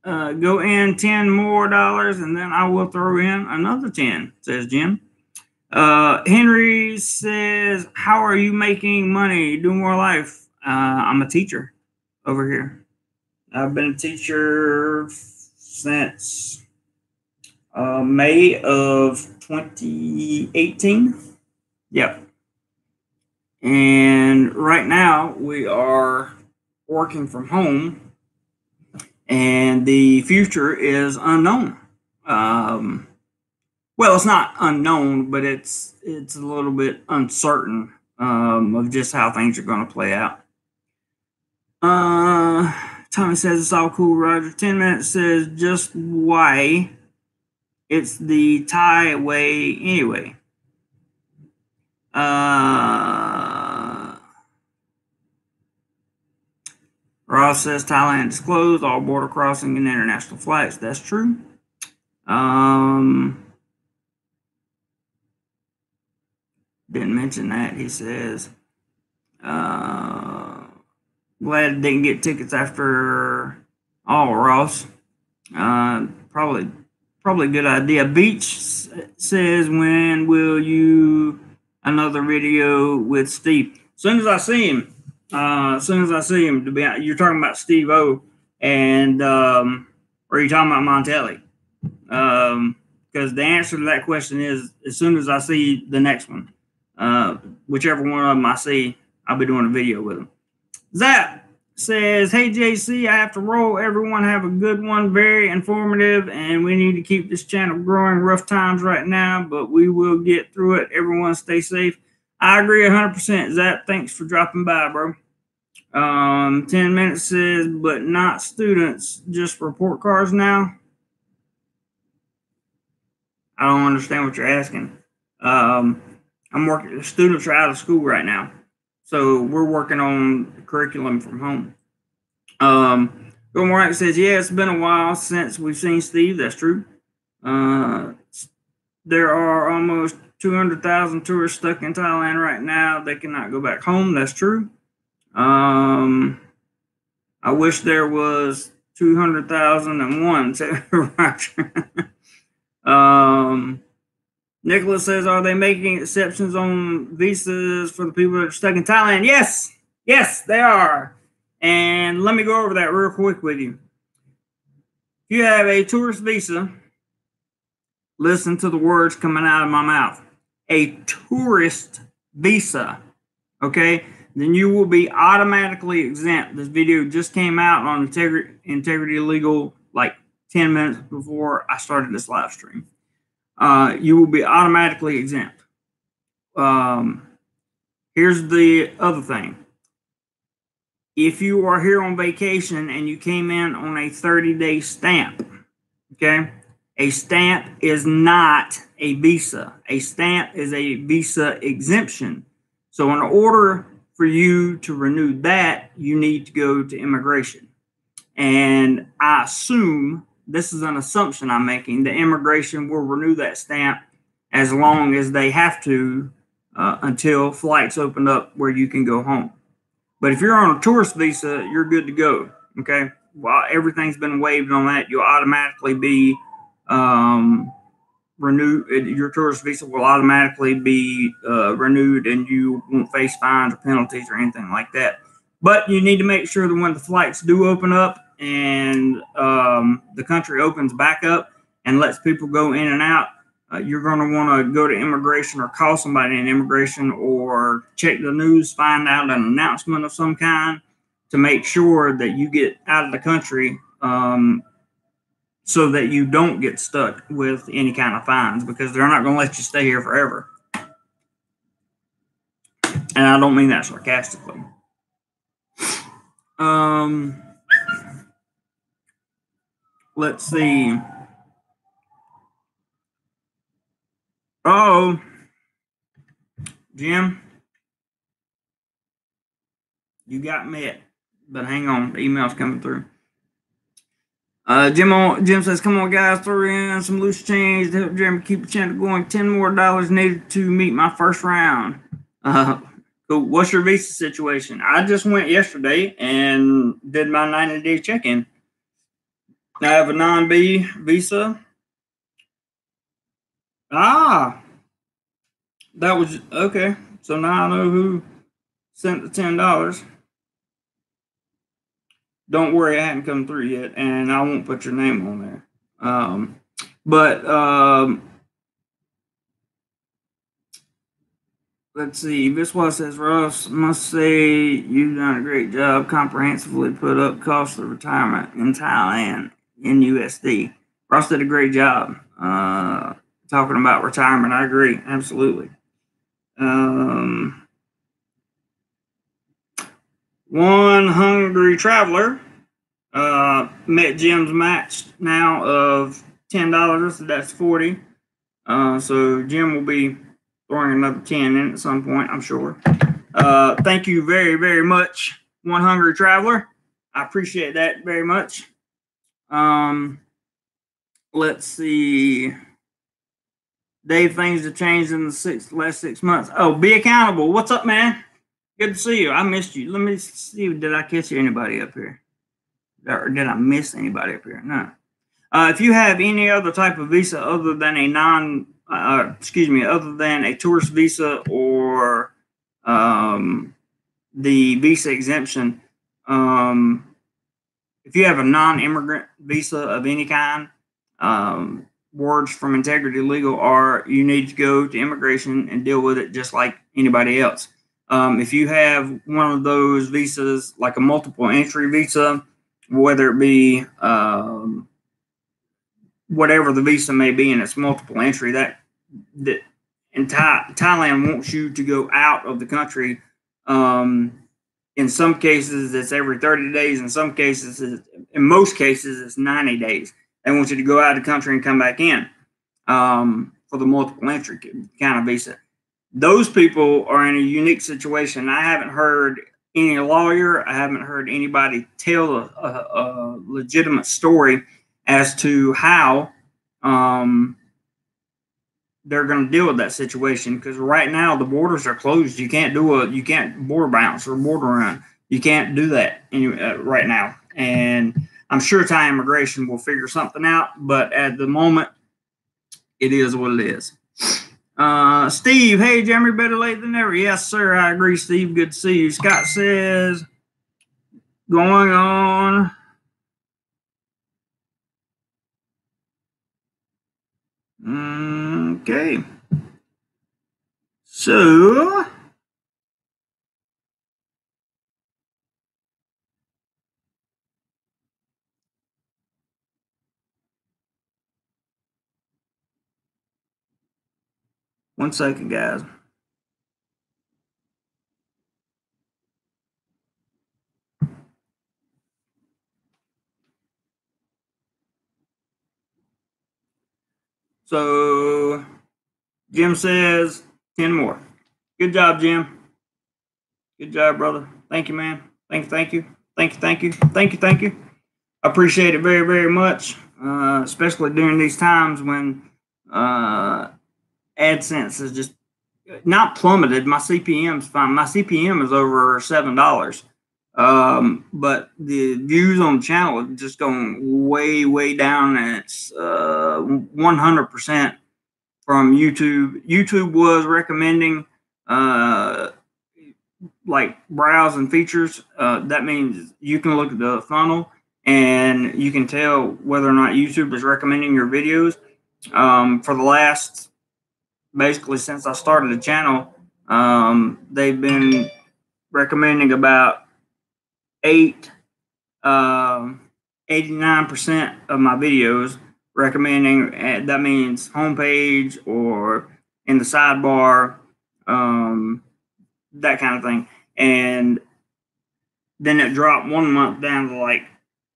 [SPEAKER 1] Go in $10 more, and then I will throw in another 10, says Jim. Henry says, how are you making money? DoMoreLife. I'm a teacher over here. I've been a teacher since May of 2018. Yep. And right now we are working from home, and the future is unknown. Well, it's not unknown, but it's a little bit uncertain of just how things are going to play out. Tommy says it's all cool, Roger. 10 minutes says just why it's the Thai way anyway. Ross says Thailand is closed, all border crossing and international flights. That's true. Didn't mention that. He says, glad didn't get tickets after all, Ross. Probably a good idea. Beach says, when will you another video with Steve? As soon as I see him. To be honest, you're talking about Steve O, and or are you talking about Montelli? Because the answer to that question is as soon as I see the next one, whichever one of them I see, I'll be doing a video with them. Zap says, hey JC, I have to roll. Everyone have a good one, very informative, and we need to keep this channel growing. Rough times right now, but we will get through it. Everyone stay safe. I agree 100%. Zap, thanks for dropping by, bro. 10 minutes says, but not students, just report cards now. I don't understand what you're asking. I'm working, students are out of school right now, so we're working on the curriculum from home. Bill Morak says, yeah, it's been a while since we've seen Steve. That's true. There are almost 200,000 tourists stuck in Thailand right now. They cannot go back home. That's true. I wish there was 200,001. Nicholas says, are they making exceptions on visas for the people that are stuck in Thailand? Yes. Yes, they are. And let me go over that real quick with you. If you have a tourist visa Listen to the words coming out of my mouth. A tourist visa, okay? Then you will be automatically exempt. This video just came out on Integrity Legal like 10 minutes before I started this live stream. You will be automatically exempt. Here's the other thing. If you are here on vacation and you came in on a 30-day stamp, okay? A stamp is not a visa. A stamp is a visa exemption. So in order for you to renew that, you need to go to immigration. And I assume, this is an assumption I'm making, that immigration will renew that stamp as long as they have to until flights open up where you can go home. But if you're on a tourist visa, you're good to go, okay? While everything's been waived on that, you'll automatically be renewed. Your tourist visa will automatically be renewed, and you won't face fines or penalties or anything like that. But you need to make sure that when the flights do open up and the country opens back up and lets people go in and out, you're going to want to go to immigration or call somebody in immigration or check the news, find out an announcement of some kind to make sure that you get out of the country so that you don't get stuck with any kind of fines, because they're not going to let you stay here forever. And I don't mean that sarcastically. Let's see. Oh, Jim, you got met, but hang on, the email's coming through. Jim says, "Come on, guys, throw in some loose change to help Jeremy keep the channel going. $10 more needed to meet my first round." Cool. What's your visa situation? I just went yesterday and did my 90-day check-in. I have a non-B visa. That was okay. So now I know who sent the $10. Don't worry, I haven't come through yet, and I won't put your name on there. Let's see. Viswa says, "Russ, must say you've done a great job comprehensively put up cost of retirement in Thailand in USD." Russ did a great job talking about retirement. I agree. Absolutely. One hungry traveler met Jim's match now of $10. That's 40. So Jim will be throwing another 10 in at some point, I'm sure. Thank you very, very much, one hungry traveler. I appreciate that very much. Let's see. Dave, things have changed in the last 6 months. Oh, be accountable. What's up, man? Good to see you. I missed you. Let me see. Did I catch anybody up here? Or did I miss anybody up here? No. If you have any other type of visa other than other than a tourist visa or the visa exemption, if you have a non-immigrant visa of any kind, words from Integrity Legal are you need to go to immigration and deal with it just like anybody else. If you have one of those visas, like a multiple entry visa, whether it be whatever the visa may be, and it's multiple entry, that Thailand wants you to go out of the country. In some cases, it's every 30 days. In most cases, it's 90 days. They want you to go out of the country and come back in for the multiple entry kind of visa. Those people are in a unique situation. I haven't heard any lawyer, I haven't heard anybody tell a legitimate story as to how they're going to deal with that situation, because right now the borders are closed. You can't border bounce or border run. You can't do that right now. And I'm sure Thai immigration will figure something out, but at the moment, it is what it is. Steve, hey, Jeremy, better late than never. Yes, sir, I agree, Steve. Good to see you. Scott says, going on. Okay. So, one second, guys. So, Jim says 10 more. Good job, Jim. Good job, brother. Thank you, man. Thank you, thank you. Thank you, thank you. Thank you, thank you. I appreciate it very, very much, especially during these times when AdSense is just not plummeted. My CPM's fine. My CPM is over $7. But the views on the channel are just going way, way down, and it's 100% from YouTube. YouTube was recommending like browse and features. That means you can look at the funnel and you can tell whether or not YouTube is recommending your videos. For the last, basically since I started the channel, they've been recommending about 89% of my videos, recommending, that means homepage or in the sidebar, that kind of thing. And then it dropped 1 month down to like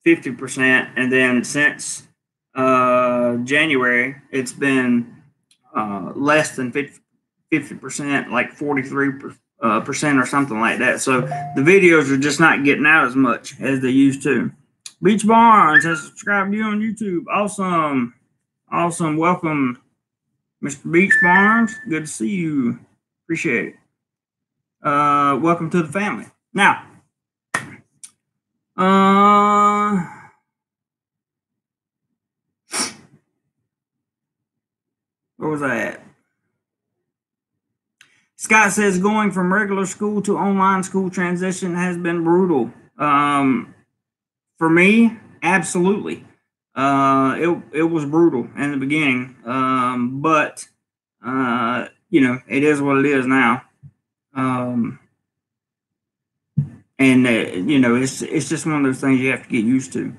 [SPEAKER 1] 50%, and then since January it's been less than 50%, like 43% or something like that. So the videos are just not getting out as much as they used to. Beach Barnes has subscribed to you on YouTube. Awesome. Awesome. Welcome, Mr. Beach Barnes. Good to see you. Appreciate it. Welcome to the family. Now, where was I at? Scott says going from regular school to online school transition has been brutal. For me, absolutely. It was brutal in the beginning, but you know, it is what it is now. And you know, it's just one of those things you have to get used to.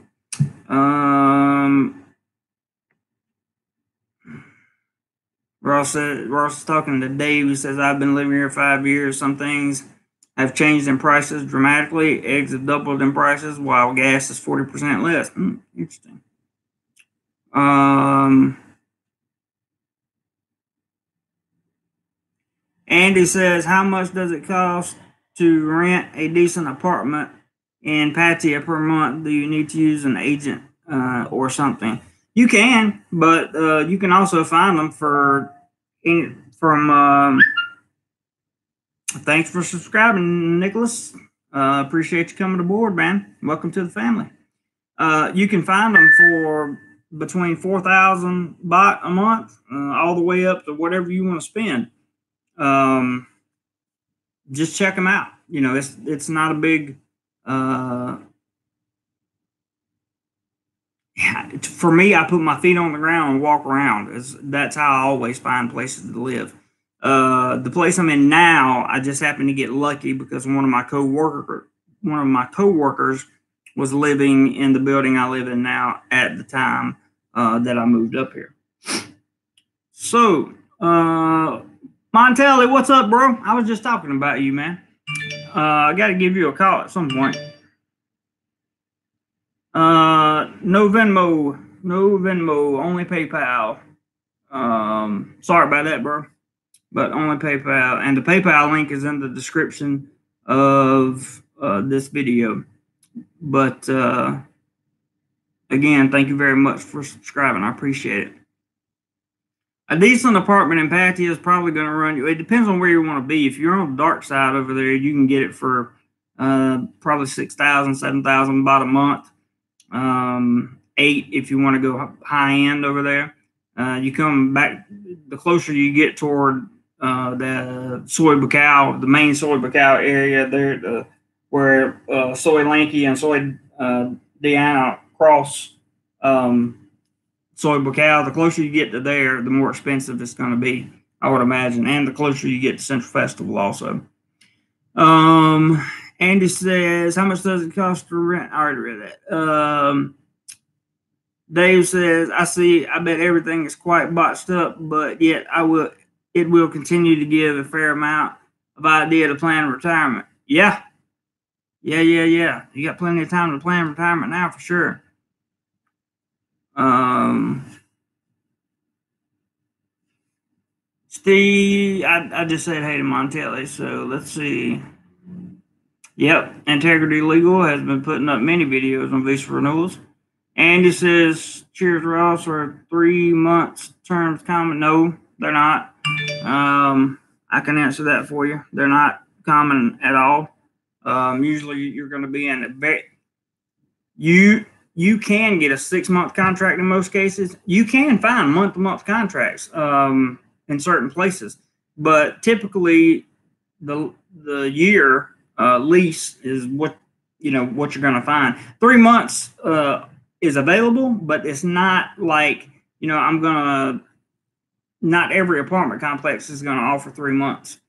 [SPEAKER 1] Ross is talking to Dave. He says, I've been living here 5 years. Some things have changed in prices dramatically. Eggs have doubled in prices while gas is 40% less. Interesting. Andy says, how much does it cost to rent a decent apartment in Pattaya per month? Do you need to use an agent or something? You can, but you can also find them thanks for subscribing, Nicholas. Appreciate you coming aboard, man. Welcome to the family. You can find them for between 4,000 baht a month, all the way up to whatever you want to spend. Just check them out. You know, it's not a big. For me, I put my feet on the ground and walk around. That's how I always find places to live. The place I'm in now, I just happened to get lucky because one of my coworkers was living in the building I live in now at the time that I moved up here. So, Montelli, what's up, bro? I was just talking about you, man. I got to give you a call at some point. No Venmo, only PayPal. Sorry about that, bro, but only PayPal, and the PayPal link is in the description of this video. But again, thank you very much for subscribing. I appreciate it. A decent apartment in Pattaya is probably going to run you. It depends on where you want to be. If you're on the dark side over there, you can get it for probably 6,000, 7,000 baht a month. 8 if you want to go high end over there. You come back, the closer you get toward the Soy Bukaw, the main Soy Bukaw area there, where Soy Lanky and Soy Diana cross. Soy Bucal. The closer you get to there, the more expensive it's going to be, I would imagine, and the closer you get to Central Festival also. Andy says, how much does it cost to rent? I already read that. Dave says, I bet everything is quite botched up, but yet it will continue to give a fair amount of idea to plan retirement. Yeah. You got plenty of time to plan retirement now for sure. Steve, I just said hey to Montelli, so let's see. Yep, Integrity Legal has been putting up many videos on visa renewals. Andy says, cheers, Ross, are 3 months terms common? No, they're not. I can answer that for you. They're not common at all. Usually you're going to be in a you can get a 6-month contract in most cases. You can find month-to-month contracts in certain places, but typically the year lease is what you're going to find. 3 months is available, but it's not like not every apartment complex is going to offer 3 months.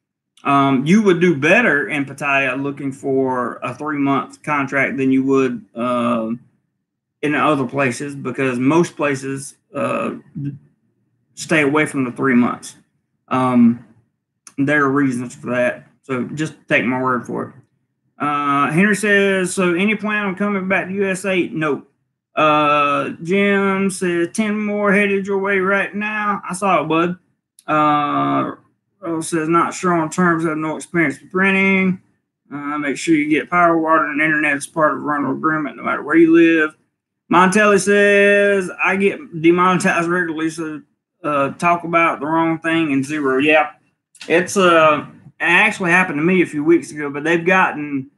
[SPEAKER 1] You would do better in Pattaya looking for a 3-month contract than you would in other places, because most places stay away from the 3 months. There are reasons for that, so just take my word for it. Henry says, so any plan on coming back to USA? No. Jim says 10 more headed your way right now. I saw it, bud. Rose says not sure on terms, have no experience with renting. Make sure you get power, water, and internet as part of a rental agreement, no matter where you live. Montelli says I get demonetized regularly, so talk about the wrong thing and zero. Yeah, it's it actually happened to me a few weeks ago, but they've gotten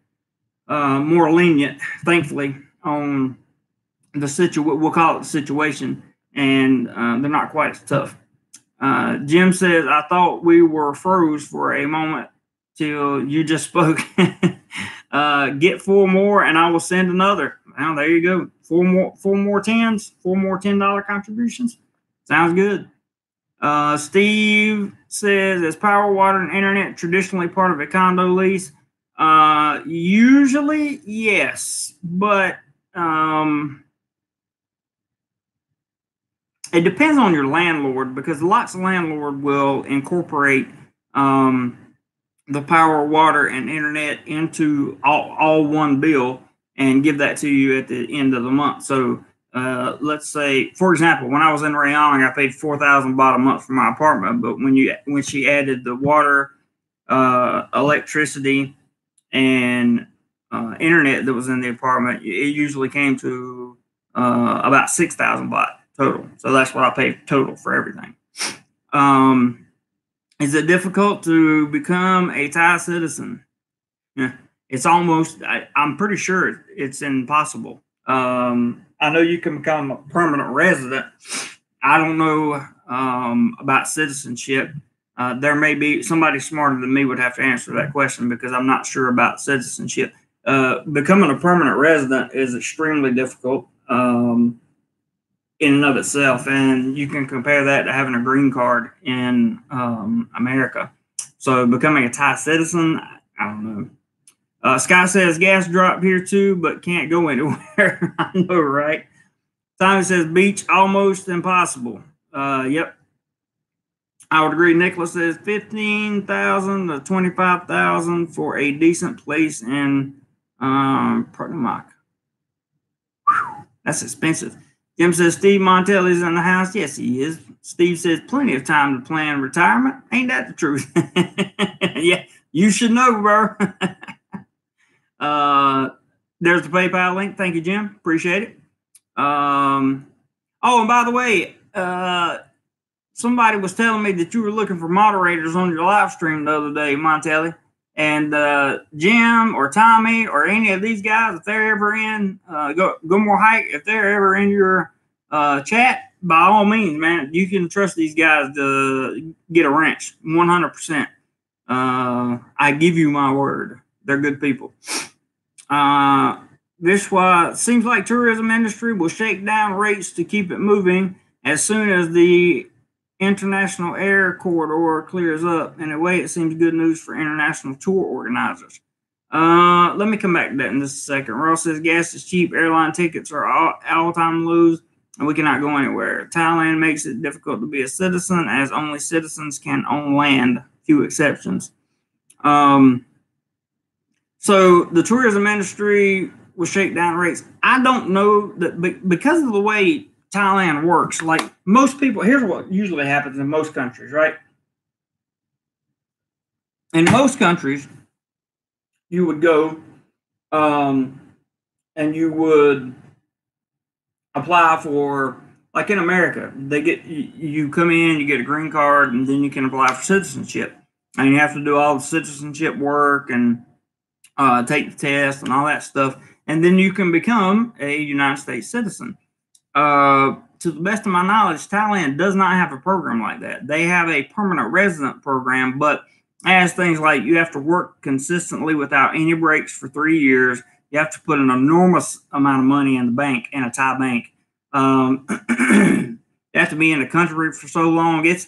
[SPEAKER 1] more lenient, thankfully, on the situation. We'll call it the situation, and they're not quite as tough. Jim says, I thought we were froze for a moment till you just spoke. Get 4 more and I will send another. Well, there you go. 4 more $10s, 4 more $10 contributions. Sounds good. Steve says, is power, water, and internet traditionally part of a condo lease? Usually, yes, but it depends on your landlord, because lots of landlord will incorporate the power, water, and internet into all one bill and give that to you at the end of the month. So let's say, for example, when I was in Rayong, I paid $4,000 baht a month for my apartment, but when she added the water, electricity, and internet that was in the apartment, it usually came to about 6,000 baht total. So that's what I paid total for everything. Is it difficult to become a Thai citizen? Yeah, it's almost, I'm pretty sure it's impossible. I know you can become a permanent resident. I don't know about citizenship. There may be somebody smarter than me would have to answer that question, because I'm not sure about citizenship. Becoming a permanent resident is extremely difficult in and of itself, and you can compare that to having a green card in America. So becoming a Thai citizen, I don't know. Scott says gas dropped here too, but can't go anywhere. I know, right? Tommy says beach almost impossible. Yep, I would agree. Nicholas says 15,000 to 25,000 for a decent place in Pertamac. That's expensive. Jim says Steve Montelli's in the house. Yes, he is. Steve says plenty of time to plan retirement. Ain't that the truth? Yeah, you should know, bro. There's the PayPal link. Thank you, Jim. Appreciate it. Oh, and by the way, somebody was telling me that you were looking for moderators on your live stream the other day, Montelli. And Jim or Tommy or any of these guys, if they're ever in, go more hike, if they're ever in your chat, by all means, man, you can trust these guys to get a wrench, 100%. I give you my word. They're good people. This seems like tourism industry will shake down rates to keep it moving as soon as the international air corridor clears up. In a way, it seems good news for international tour organizers. Let me come back to that in just a second. Ross says gas is cheap, airline tickets are all-time lows, and we cannot go anywhere. Thailand makes it difficult to be a citizen, as only citizens can own land, few exceptions. So the tourism industry will shake down rates. I don't know that because of the way Thailand works, like most people, here's what usually happens in most countries, right? In most countries, you would go and you would apply for, like in America, you come in, you get a green card, and then you can apply for citizenship. And you have to do all the citizenship work and take the test and all that stuff. And then you can become a United States citizen. To the best of my knowledge, Thailand does not have a program like that. They have a permanent resident program, but as things like you have to work consistently without any breaks for 3 years. You have to put an enormous amount of money in the bank, in a Thai bank. You have to be in the country for so long. There's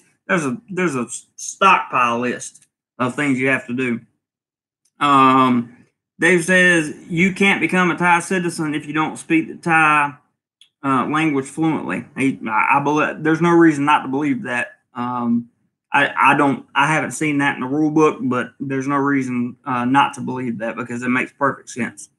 [SPEAKER 1] a stockpile list of things you have to do. Dave says you can't become a Thai citizen if you don't speak the Thai language fluently. I believe there's no reason not to believe that. I haven't seen that in the rule book, but there's no reason not to believe that because it makes perfect sense.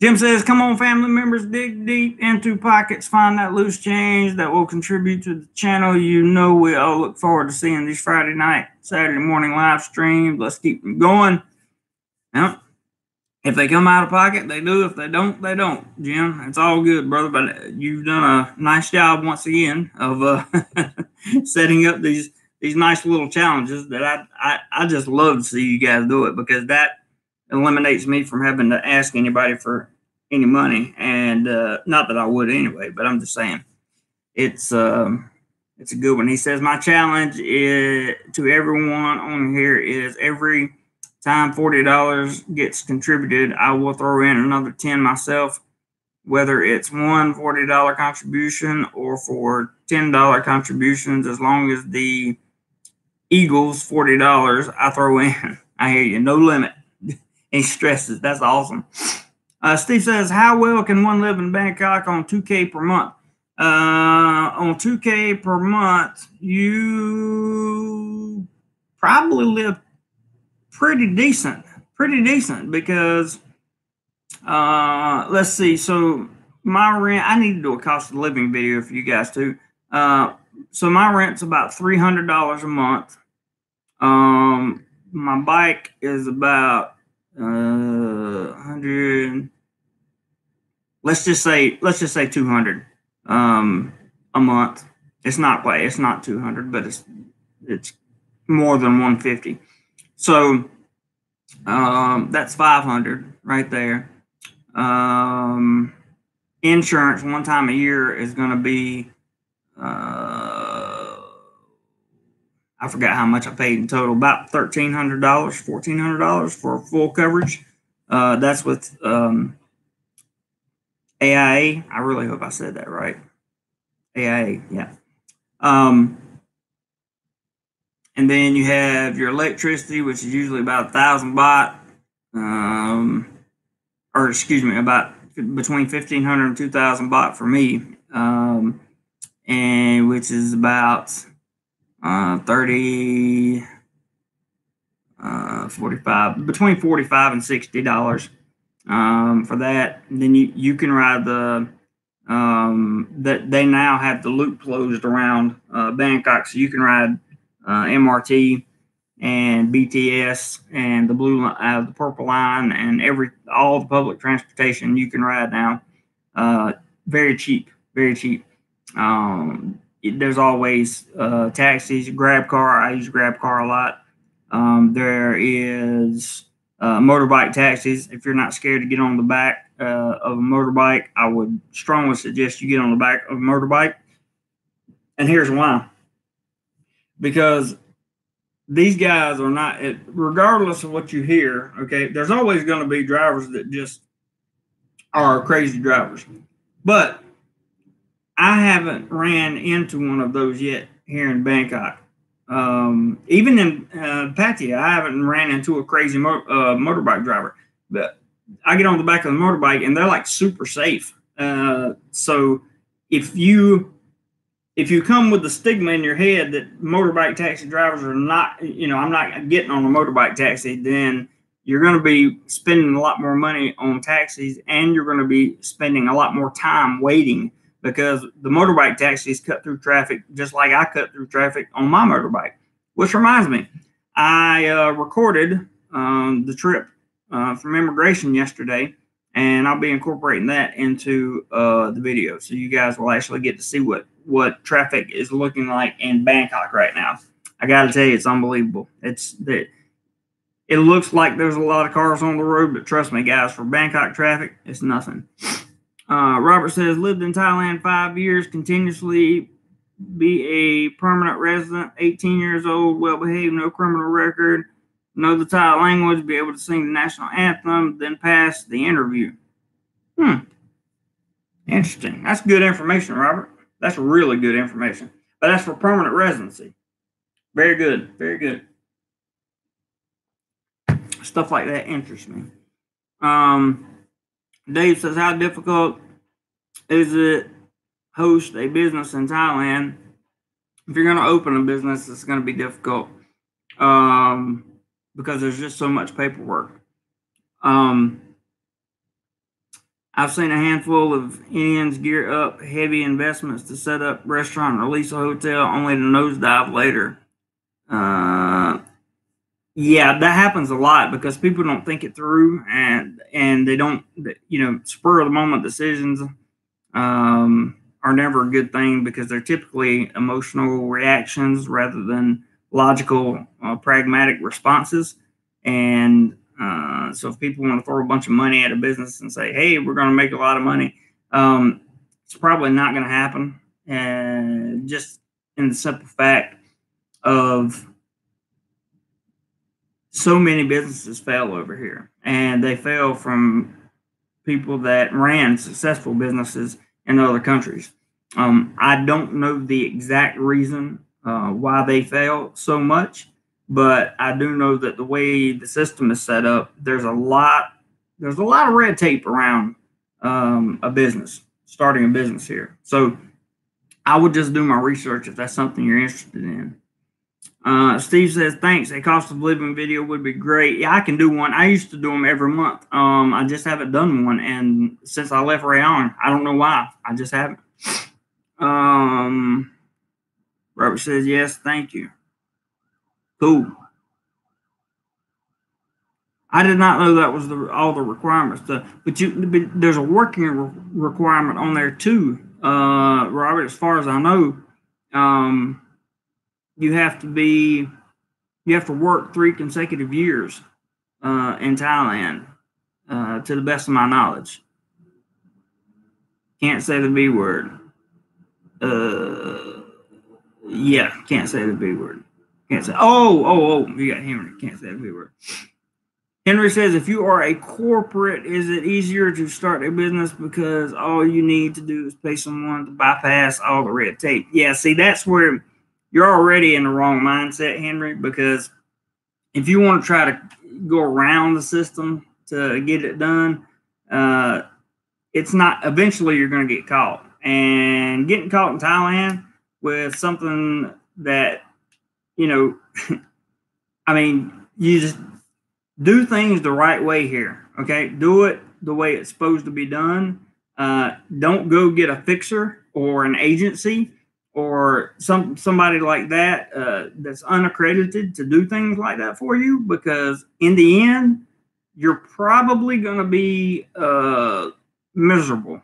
[SPEAKER 1] Jim says, come on, family members, dig deep into pockets, find that loose change that will contribute to the channel. You know, we all look forward to seeing these Friday night, Saturday morning live streams. Let's keep them going. Now, if they come out of pocket, they do. If they don't, they don't. Jim, it's all good, brother. But you've done a nice job once again of setting up these nice little challenges that I just love to see you guys do it, because that eliminates me from having to ask anybody for any money. And not that I would anyway, but I'm just saying it's a good one. He says, my challenge to everyone on here is every time $40 gets contributed, I will throw in another 10 myself, whether it's one $40 contribution or for $10 contributions. As long as the equals $40, I throw in. I hear you. No limit. He stresses. That's awesome. Steve says, how well can one live in Bangkok on $2K per month? On $2K per month, you probably live pretty decent because let's see. So my rent, I need to do a cost of living video for you guys too. So my rent's about $300 a month. My bike is about 100. Let's just say 200 a month. It's not 200, but it's more than 150. So that's 500 right there. Insurance one time a year is going to be I forgot how much I paid in total, about $1,300, $1,400 for full coverage. That's with AIA. I really hope I said that right. AIA, yeah. And then you have your electricity, which is usually about 1,000 baht, or excuse me, about between 1,500 and 2,000 baht for me, and which is about 30, 45, between $45 and $60 for that. And then you can ride that they now have the loop closed around Bangkok, so you can ride MRT and BTS and the the purple line and all the public transportation you can ride now. Very cheap. There's always taxis, Grab car. I use Grab car a lot. There is motorbike taxis. If you're not scared to get on the back of a motorbike, I would strongly suggest you get on the back of a motorbike. And here's why. Because these guys are not, regardless of what you hear, okay, there's always going to be drivers that just are crazy drivers. But I haven't ran into one of those yet here in Bangkok. Even in Pattaya, I haven't ran into a crazy motorbike driver. But I get on the back of the motorbike and they're like super safe. So if you come with the stigma in your head that motorbike taxi drivers are not, I'm not getting on a motorbike taxi, then you're going to be spending a lot more money on taxis, and you're going to be spending a lot more time waiting, because the motorbike taxis cut through traffic just like I cut through traffic on my motorbike. Which reminds me, I recorded the trip from immigration yesterday, and I'll be incorporating that into the video, so you guys will actually get to see what traffic is looking like in Bangkok right now. I got to tell you, it's unbelievable. It looks like there's a lot of cars on the road, but trust me, guys, for Bangkok traffic, it's nothing. Robert says, lived in Thailand 5 years, continuously be a permanent resident, 18 years old, well-behaved, no criminal record, know the Thai language, be able to sing the national anthem, then pass the interview. Interesting. That's good information, Robert. That's really good information. But that's for permanent residency. Very good. Very good. Stuff like that interests me. Dave says, how difficult is it host a business in Thailand? If you're going to open a business, it's going to be difficult because there's just so much paperwork. I've seen a handful of Indians gear up heavy investments to set up restaurant or lease a hotel, only to nosedive later. Yeah, that happens a lot because people don't think it through, and they don't, spur of the moment decisions are never a good thing, because they're typically emotional reactions rather than logical, pragmatic responses. And so if people want to throw a bunch of money at a business and say, hey, we're going to make a lot of money, it's probably not going to happen. And just in the simple fact of so many businesses fail over here, and they fail from people that ran successful businesses in other countries. I don't know the exact reason why they fail so much, but I do know that the way the system is set up, there's a lot of red tape around a business, starting a business here. So I would just do my research if that's something you're interested in. Steve says, thanks. A cost of living video would be great. Yeah, I can do one. I used to do them every month. I just haven't done one. And since I left Rayong, I don't know why. I just haven't. Robert says, yes, thank you. Cool. I did not know that was all the requirements. But there's a working requirement on there too, Robert, as far as I know. You have to work 3 consecutive years in Thailand, to the best of my knowledge. Can't say the B word. Yeah, can't say the B word. Can't say. Oh, you got Henry. Can't say the B word. Henry says, if you are a corporate, is it easier to start a business because all you need to do is pay someone to bypass all the red tape? Yeah, see, that's where you're already in the wrong mindset, Henry, because if you want to try to go around the system to get it done, it's not, eventually you're going to get caught. And getting caught in Thailand with something that, I mean, you just do things the right way here, okay? Do it the way it's supposed to be done. Don't go get a fixer or an agency or somebody like that that's unaccredited to do things like that for you, because in the end, you're probably going to be miserable.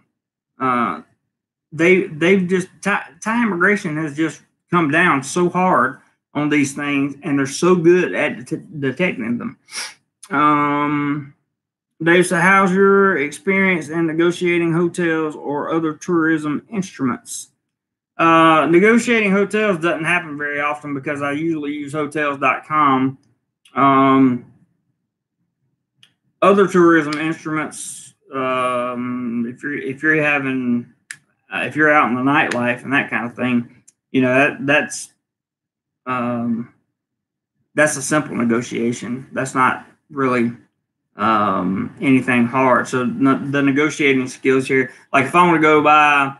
[SPEAKER 1] They've just, Thai immigration has just come down so hard on these things, and they're so good at detecting them. Dave said, how's your experience in negotiating hotels or other tourism instruments? Negotiating hotels doesn't happen very often because I usually use hotels.com. Other tourism instruments, if you're having if you're out in the nightlife and that kind of thing, you know, that's a simple negotiation. That's not really anything hard. So the negotiating skills here, like if I want to go buy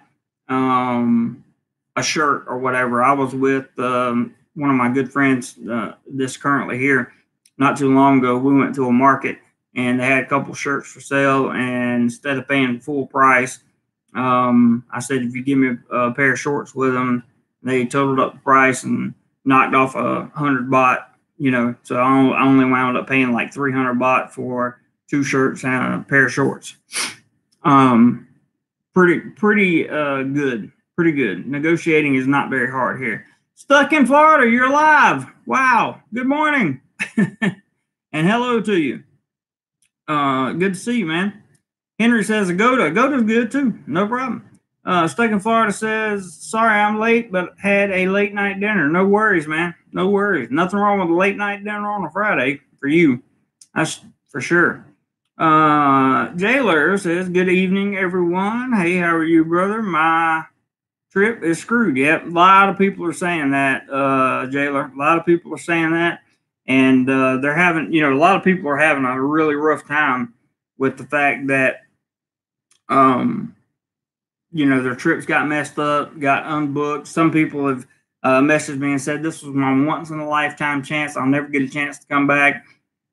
[SPEAKER 1] a shirt or whatever, I was with one of my good friends, this currently here, not too long ago. We went to a market and they had a couple shirts for sale, and instead of paying full price, I said, if you give me a pair of shorts with them, they totaled up the price and knocked off 100 baht, you know, so I only wound up paying like 300 baht for 2 shirts and a pair of shorts. Pretty good. Pretty good. Negotiating is not very hard here. Stuck in Florida, you're alive. Wow. Good morning. And hello to you. Good to see you, man. Henry says Agoda. Agoda's good too. No problem. Stuck in Florida says, sorry I'm late, but had a late night dinner. No worries, man. No worries. Nothing wrong with a late night dinner on a Friday for you. That's for sure. Jailer says, good evening, everyone. Hey, how are you, brother? My trip is screwed. Yep. A lot of people are saying that, Jailer. A lot of people are saying that. And they're having, you know, a lot of people are having a really rough time with the fact that, you know, their trips got messed up, got unbooked. Some people have messaged me and said, this was my once in a lifetime chance. I'll never get a chance to come back.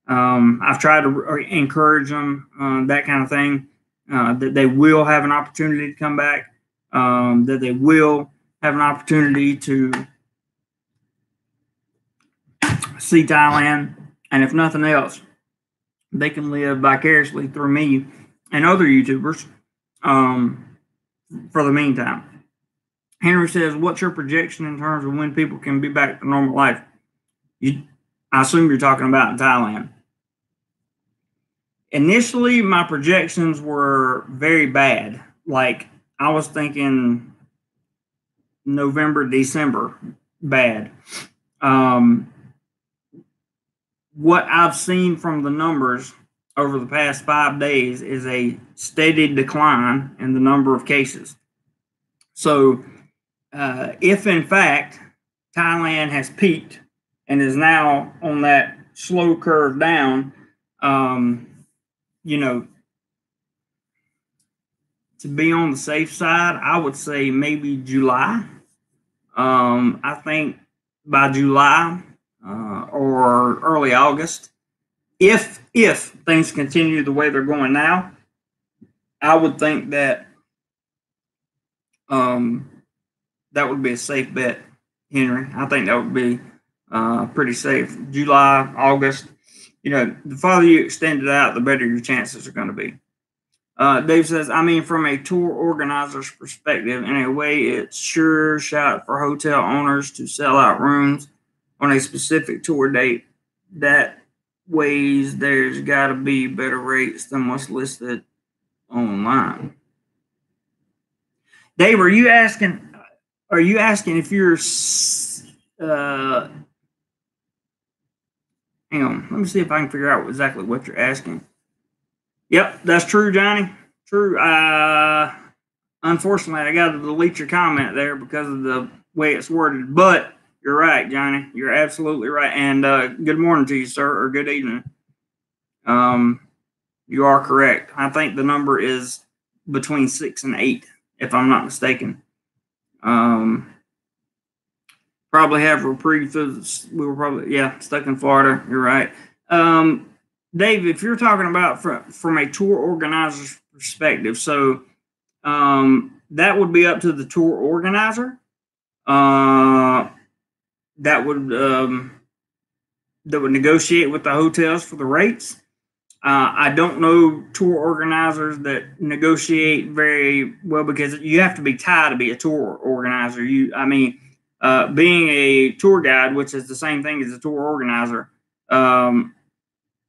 [SPEAKER 1] I've tried to encourage them, that kind of thing, that they will have an opportunity to come back, that they will have an opportunity to see Thailand. And if nothing else, they can live vicariously through me and other YouTubers for the meantime. Henry says, what's your projection in terms of when people can be back to normal life? I assume you're talking about in Thailand. Initially, my projections were very bad. Like, I was thinking November, December, bad. What I've seen from the numbers over the past 5 days is a steady decline in the number of cases. So, if in fact Thailand has peaked and is now on that slow curve down, you know, to be on the safe side, I would say maybe July. I think by July or early August, if things continue the way they're going now, I would think that that would be a safe bet, Henry. I think that would be pretty safe. July, August. You know, the farther you extend it out, the better your chances are going to be. Dave says, I mean, from a tour organizer's perspective, in a way, it's sure shot for hotel owners to sell out rooms on a specific tour date. That ways there's got to be better rates than what's listed online. Dave, are you asking if you're hang on, let me see if I can figure out exactly what you're asking. Yep, that's true, Johnny. True. Unfortunately, I got to delete your comment there because of the way it's worded. But you're right, Johnny. You're absolutely right. And good morning to you, sir, or good evening. You are correct. I think the number is between 6 and 8, if I'm not mistaken. Probably have reprieve. We were probably, stuck in Florida. You're right. Dave, if you're talking about from a tour organizer's perspective, so that would be up to the tour organizer. That would negotiate with the hotels for the rates. I don't know tour organizers that negotiate very well because you have to be Thai to be a tour organizer. Being a tour guide, which is the same thing as a tour organizer,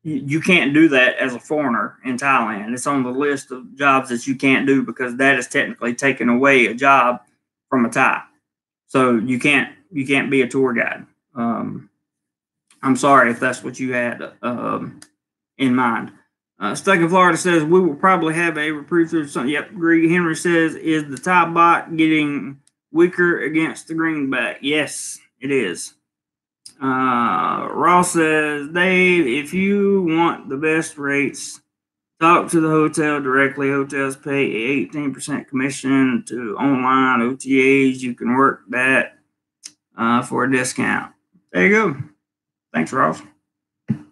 [SPEAKER 1] you can't do that as a foreigner in Thailand. It's on the list of jobs that you can't do because that is technically taking away a job from a Thai. So you can't be a tour guide. I'm sorry if that's what you had in mind. Stuck in Florida says we will probably have a reprieve through something. Yep, agree. Henry says, is the Thai bot getting weaker against the greenback? Yes, it is. Ross says, Dave, if you want the best rates, talk to the hotel directly. Hotels pay 18% commission to online OTAs. You can work that for a discount. There you go. Thanks, Ross.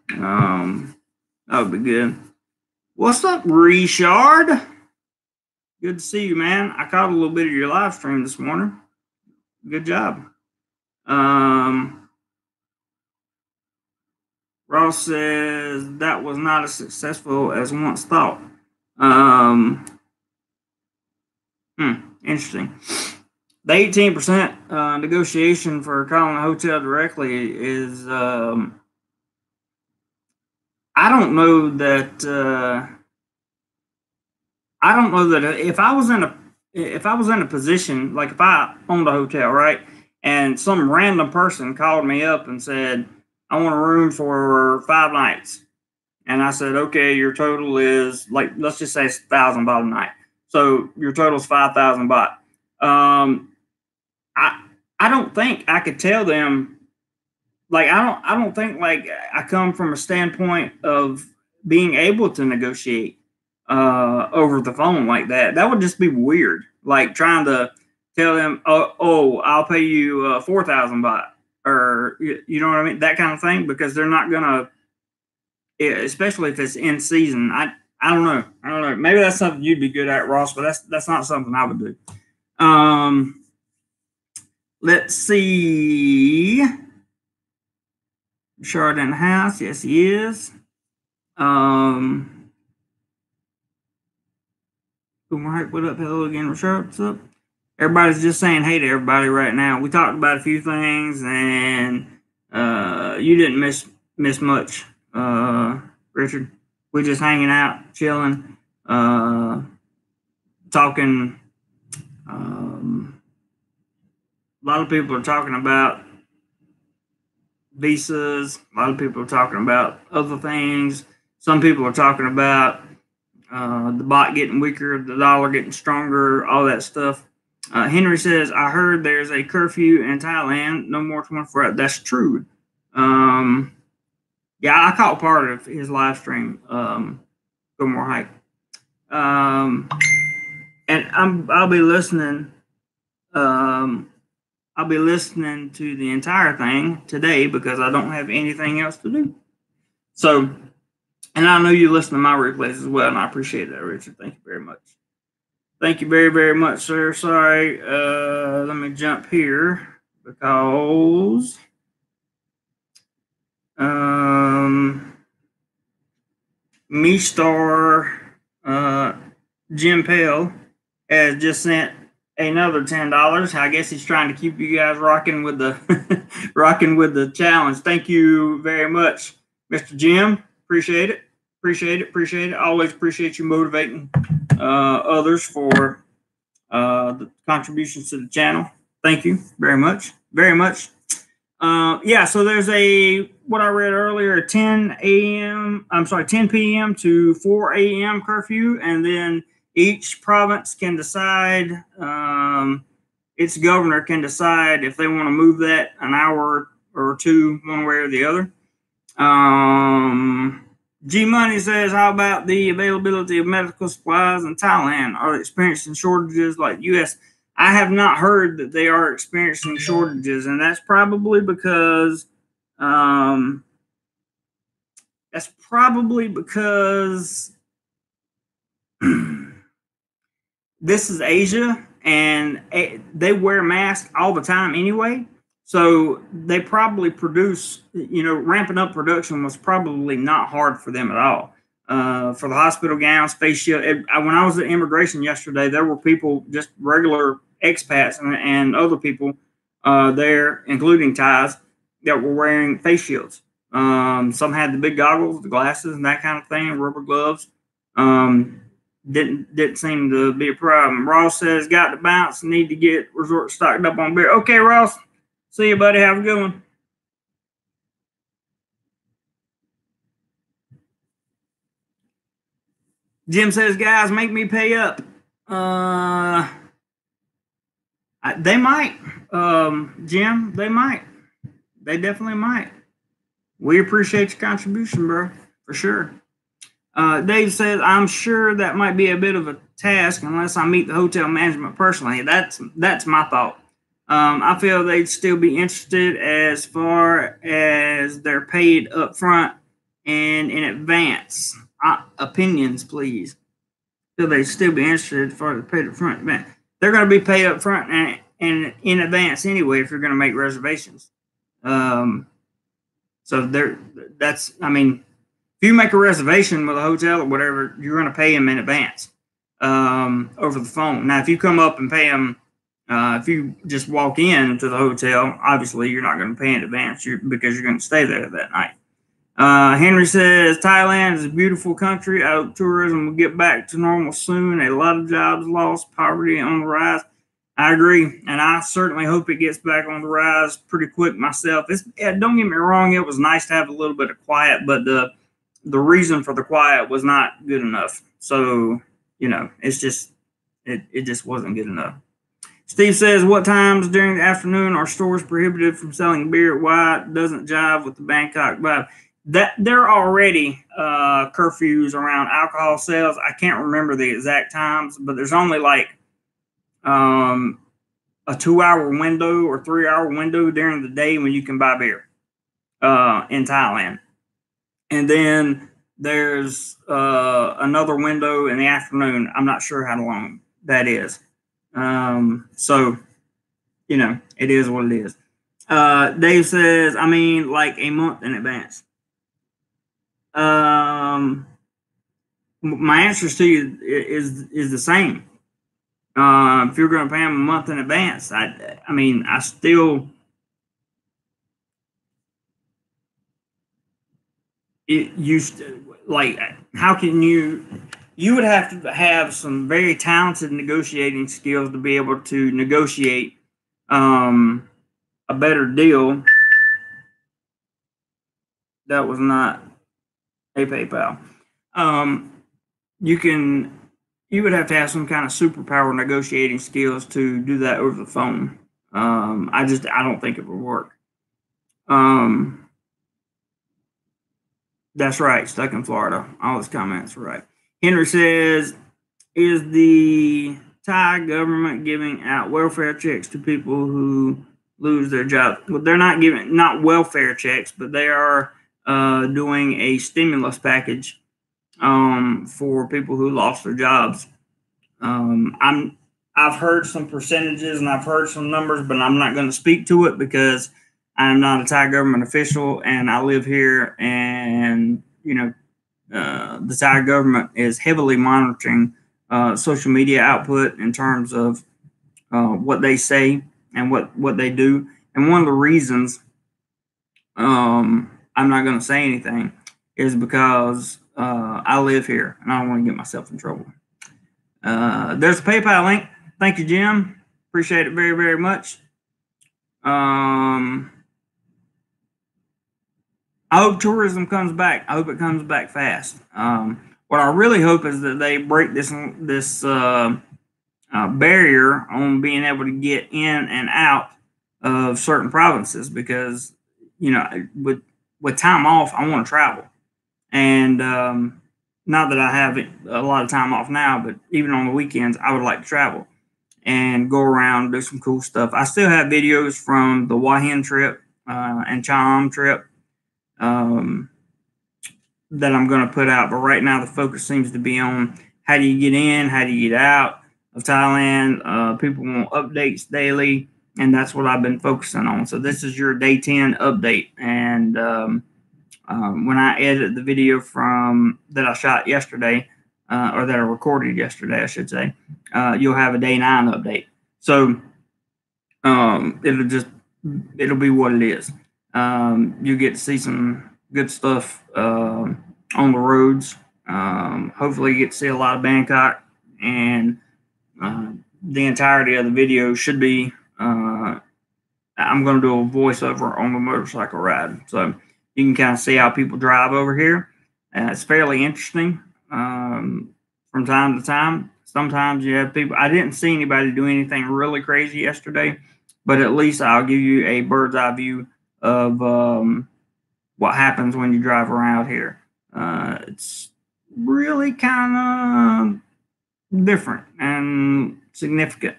[SPEAKER 1] That would be good. What's up, Richard? Good to see you, man. I caught a little bit of your live stream this morning. Good job. Ross says that was not as successful as once thought. Interesting. The 18% negotiation for calling a hotel directly is I don't know that if I was in a position, like if I owned a hotel, right, and some random person called me up and said, I want a room for 5 nights. And I said, okay, your total is, like, let's just say it's 1,000 baht a night. So your total is 5,000 baht. I don't think I could tell them, like, I don't think, like, I come from a standpoint of being able to negotiate over the phone like that. That would just be weird. Like trying to tell them, oh, I'll pay you 4,000 baht, or you know what I mean, that kind of thing, because they're not gonna, especially if it's in season. I don't know. Maybe that's something you'd be good at, Ross, but that's not something I would do. Let's see. Richard in the house. Yes, he is. What up? Hello again, Richard. What's up? Everybody's just saying hey to everybody right now. We talked about a few things, and you didn't miss much, Richard. We're just hanging out, chilling, talking. A lot of people are talking about visas. A lot of people are talking about other things. Some people are talking about the baht getting weaker, the dollar getting stronger, all that stuff. Henry says, I heard there's a curfew in Thailand, no more 24 hours. That's true. Yeah, I caught part of his live stream. Go more hype. And I'll be listening. I'll be listening to the entire thing today because I don't have anything else to do. So, and I know you listen to my replays as well, and I appreciate that, Richard. Thank you very much. Thank you very, very much, sir. Sorry. Let me jump here because Meestar Jim Pale has just sent another $10. I guess he's trying to keep you guys rocking with the rocking with the challenge. Thank you very much, Mr. Jim. Appreciate it. Always appreciate you motivating others for the contributions to the channel. Thank you very much. Yeah, so there's what I read earlier, 10 p.m. to 4 a.m. curfew, and then each province can decide, its governor can decide if they want to move that an hour or two one way or the other. G Money says, how about the availability of medical supplies in Thailand? Are they experiencing shortages like U.S.? I have not heard that they are experiencing shortages, and that's probably because this is Asia, and they wear masks all the time anyway. So they probably produce, ramping up production was probably not hard for them at all. For the hospital gowns, face shield. When I was at immigration yesterday, there were people, just regular expats and other people there, including Thais, that were wearing face shields. Some had the big goggles, the glasses, and that kind of thing, rubber gloves. Didn't seem to be a problem. Ross says, got to bounce, need to get resort stocked up on beer. Okay, Ross. See you, buddy. Have a good one. Jim says, guys, make me pay up. They might, Jim. They might. They definitely might. We appreciate your contribution, bro, for sure. Dave says, I'm sure that might be a bit of a task unless I meet the hotel management personally. That's my thought. I feel they'd still be interested as far as they're paid up front and in advance. Opinions, please. Feel they'd still be interested as far as paid up front. They're going to be paid up front and in advance anyway if you're going to make reservations. So that's, I mean, if you make a reservation with a hotel or whatever, you're going to pay them in advance over the phone. Now, if you come up and pay them, if you just walk in to the hotel, obviously you're not going to pay in advance because you're going to stay there that night. Henry says, Thailand is a beautiful country. I hope tourism will get back to normal soon. A lot of jobs lost, poverty on the rise. I agree, and I certainly hope it gets back on the rise pretty quick myself. Don't get me wrong, it was nice to have a little bit of quiet, but the reason for the quiet was not good enough. So, it just wasn't good enough. Steve says, what times during the afternoon are stores prohibited from selling beer? Why it doesn't jive with the Bangkok vibe? That there are already curfews around alcohol sales. I can't remember the exact times, but there's only like a 2-hour window or 3-hour window during the day when you can buy beer in Thailand. And then there's another window in the afternoon. I'm not sure how long that is. So, it is what it is. Dave says, I mean, like a month in advance. My answers to you is the same. If you're going to pay them a month in advance, I still, how can you would have to have some very talented negotiating skills to be able to negotiate a better deal. That was not a PayPal. You would have to have some kind of superpower negotiating skills to do that over the phone. I don't think it would work. That's right. Stuck in Florida. All his comments are right. Henry says, is the Thai government giving out welfare checks to people who lose their jobs? Well, they're not giving, not welfare checks, but they are doing a stimulus package for people who lost their jobs. I've heard some percentages and I've heard some numbers, but I'm not going to speak to it because I'm not a Thai government official and I live here, and the Thai government is heavily monitoring social media output in terms of what they say and what they do. And one of the reasons I'm not going to say anything is because I live here and I don't want to get myself in trouble. There's a PayPal link. Thank you, Jim. Appreciate it very, very much. I hope tourism comes back. I hope it comes back fast. What I really hope is that they break this barrier on being able to get in and out of certain provinces, because with time off, I want to travel, and not that I have a lot of time off now, but even on the weekends, I would like to travel and go around, do some cool stuff. I still have videos from the Hua Hin trip and Chonburi trip that I'm going to put out. But right now, the focus seems to be on how do you get in, how do you get out of Thailand. People want updates daily, and that's what I've been focusing on. So this is your day 10 update. And when I edit the video that I shot yesterday, or that I recorded yesterday, I should say, you'll have a day 9 update. So it'll be what it is. You get to see some good stuff on the roads. Hopefully you get to see a lot of Bangkok, and the entirety of the video should be, I'm going to do a voiceover on the motorcycle ride. So you can kind of see how people drive over here. It's fairly interesting. from time to time. Sometimes you have people. I didn't see anybody do anything really crazy yesterday, but at least I'll give you a bird's eye view of what happens when you drive around here. It's really kind of different and significant.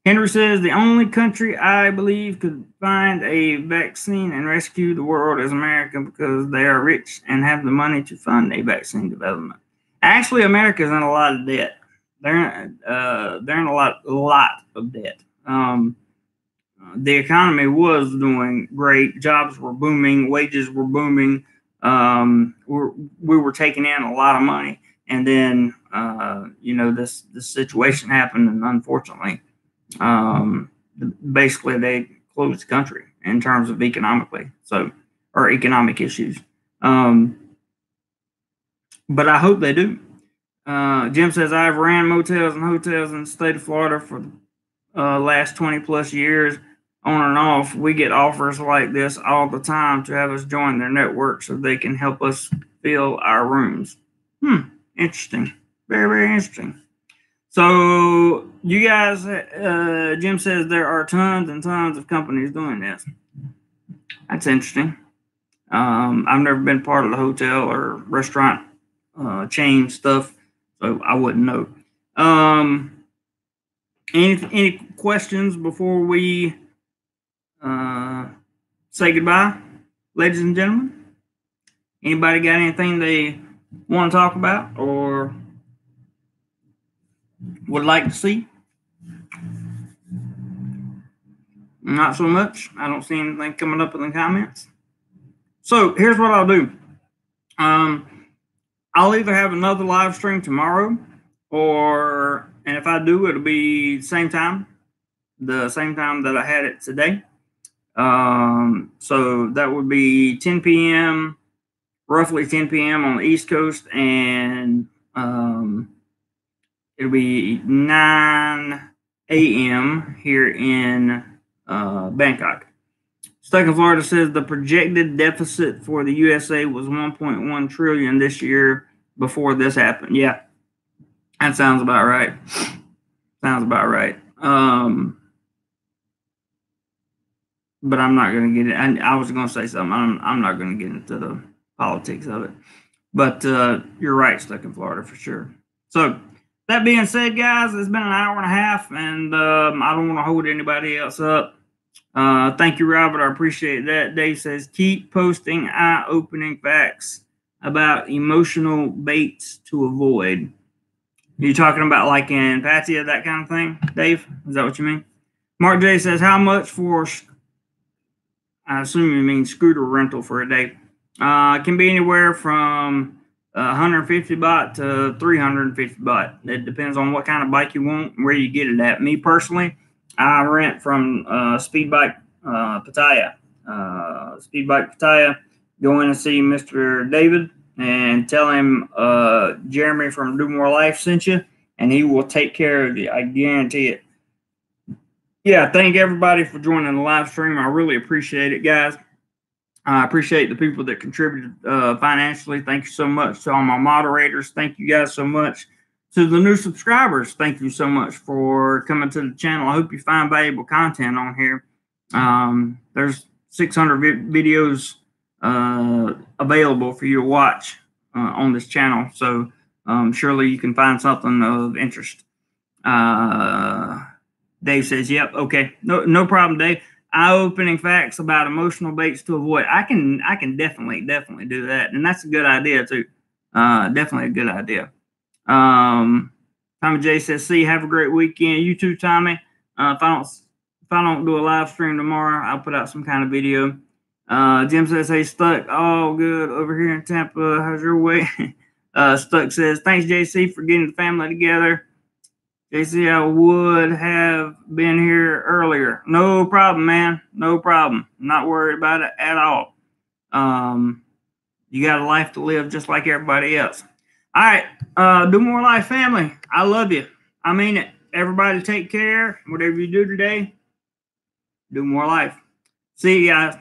[SPEAKER 1] Henry says the only country I believe could find a vaccine and rescue the world is America because they are rich and have the money to fund a vaccine development. Actually, America's in a lot of debt. They're in a lot of debt. The economy was doing great. Jobs were booming. Wages were booming. We were taking in a lot of money, and then this situation happened, and unfortunately, basically they closed the country in terms of economic issues. But I hope they do. Jim says, I've ran motels and hotels in the state of Florida for the last 20 plus years on and off. We get offers like this all the time to have us join their network so they can help us fill our rooms. Interesting. Very, very interesting. So you guys, Jim says there are tons and tons of companies doing this. That's interesting. I've never been part of the hotel or restaurant chain stuff, so I wouldn't know. Any questions before we say goodbye, ladies and gentlemen? Anybody got anything they want to talk about or would like to see? Not so much. I don't see anything coming up in the comments. So here's what I'll do. I'll either have another live stream tomorrow, and if I do, it'll be the same time that I had it today. So that would be 10 p.m., roughly 10 p.m. on the East Coast, and it'll be 9 a.m. here in Bangkok. Stuck in Florida says the projected deficit for the USA was 1.1 trillion this year before this happened. Yeah, that sounds about right. Sounds about right. But I'm not going to get it. I was going to say something. I'm not going to get into the politics of it. But you're right, Stuck in Florida for sure. So that being said, guys, it's been an hour and a half, and I don't want to hold anybody else up. Thank you, Robert. I appreciate that. Dave says, keep posting eye-opening facts about emotional baits to avoid. Are you talking about like in Pattaya, that kind of thing, Dave? Is that what you mean? Mark J says, how much for, I assume you mean scooter rental for a day? It can be anywhere from 150 baht to 350 baht. It depends on what kind of bike you want and where you get it at. Me personally, I rent from Speed Bike Pattaya. Speed Bike Pattaya. Go in and see Mr. David and tell him Jeremy from DoMoreLife sent you, and he will take care of you. I guarantee it. Yeah, thank everybody for joining the live stream. I really appreciate it, guys. I appreciate the people that contributed financially. Thank you so much to all my moderators. Thank you guys so much. To the new subscribers, thank you so much for coming to the channel. I hope you find valuable content on here. There's 600 videos available for you to watch on this channel. So surely you can find something of interest. Dave says, yep, okay. No problem, Dave. Eye-opening facts about emotional baits to avoid. I can definitely do that. And that's a good idea too. Definitely a good idea. Tommy J says, see, have a great weekend. You too, Tommy. If I don't do a live stream tomorrow, I'll put out some kind of video. Jim says, hey, Stuck, all good over here in Tampa. How's your way? Stuck says, thanks, JC, for getting the family together. JC, I would have been here earlier. No problem, man. No problem. I'm not worried about it at all. You got a life to live just like everybody else. All right. DoMoreLife family, I love you. I mean it. Everybody take care. Whatever you do today, DoMoreLife. See you guys.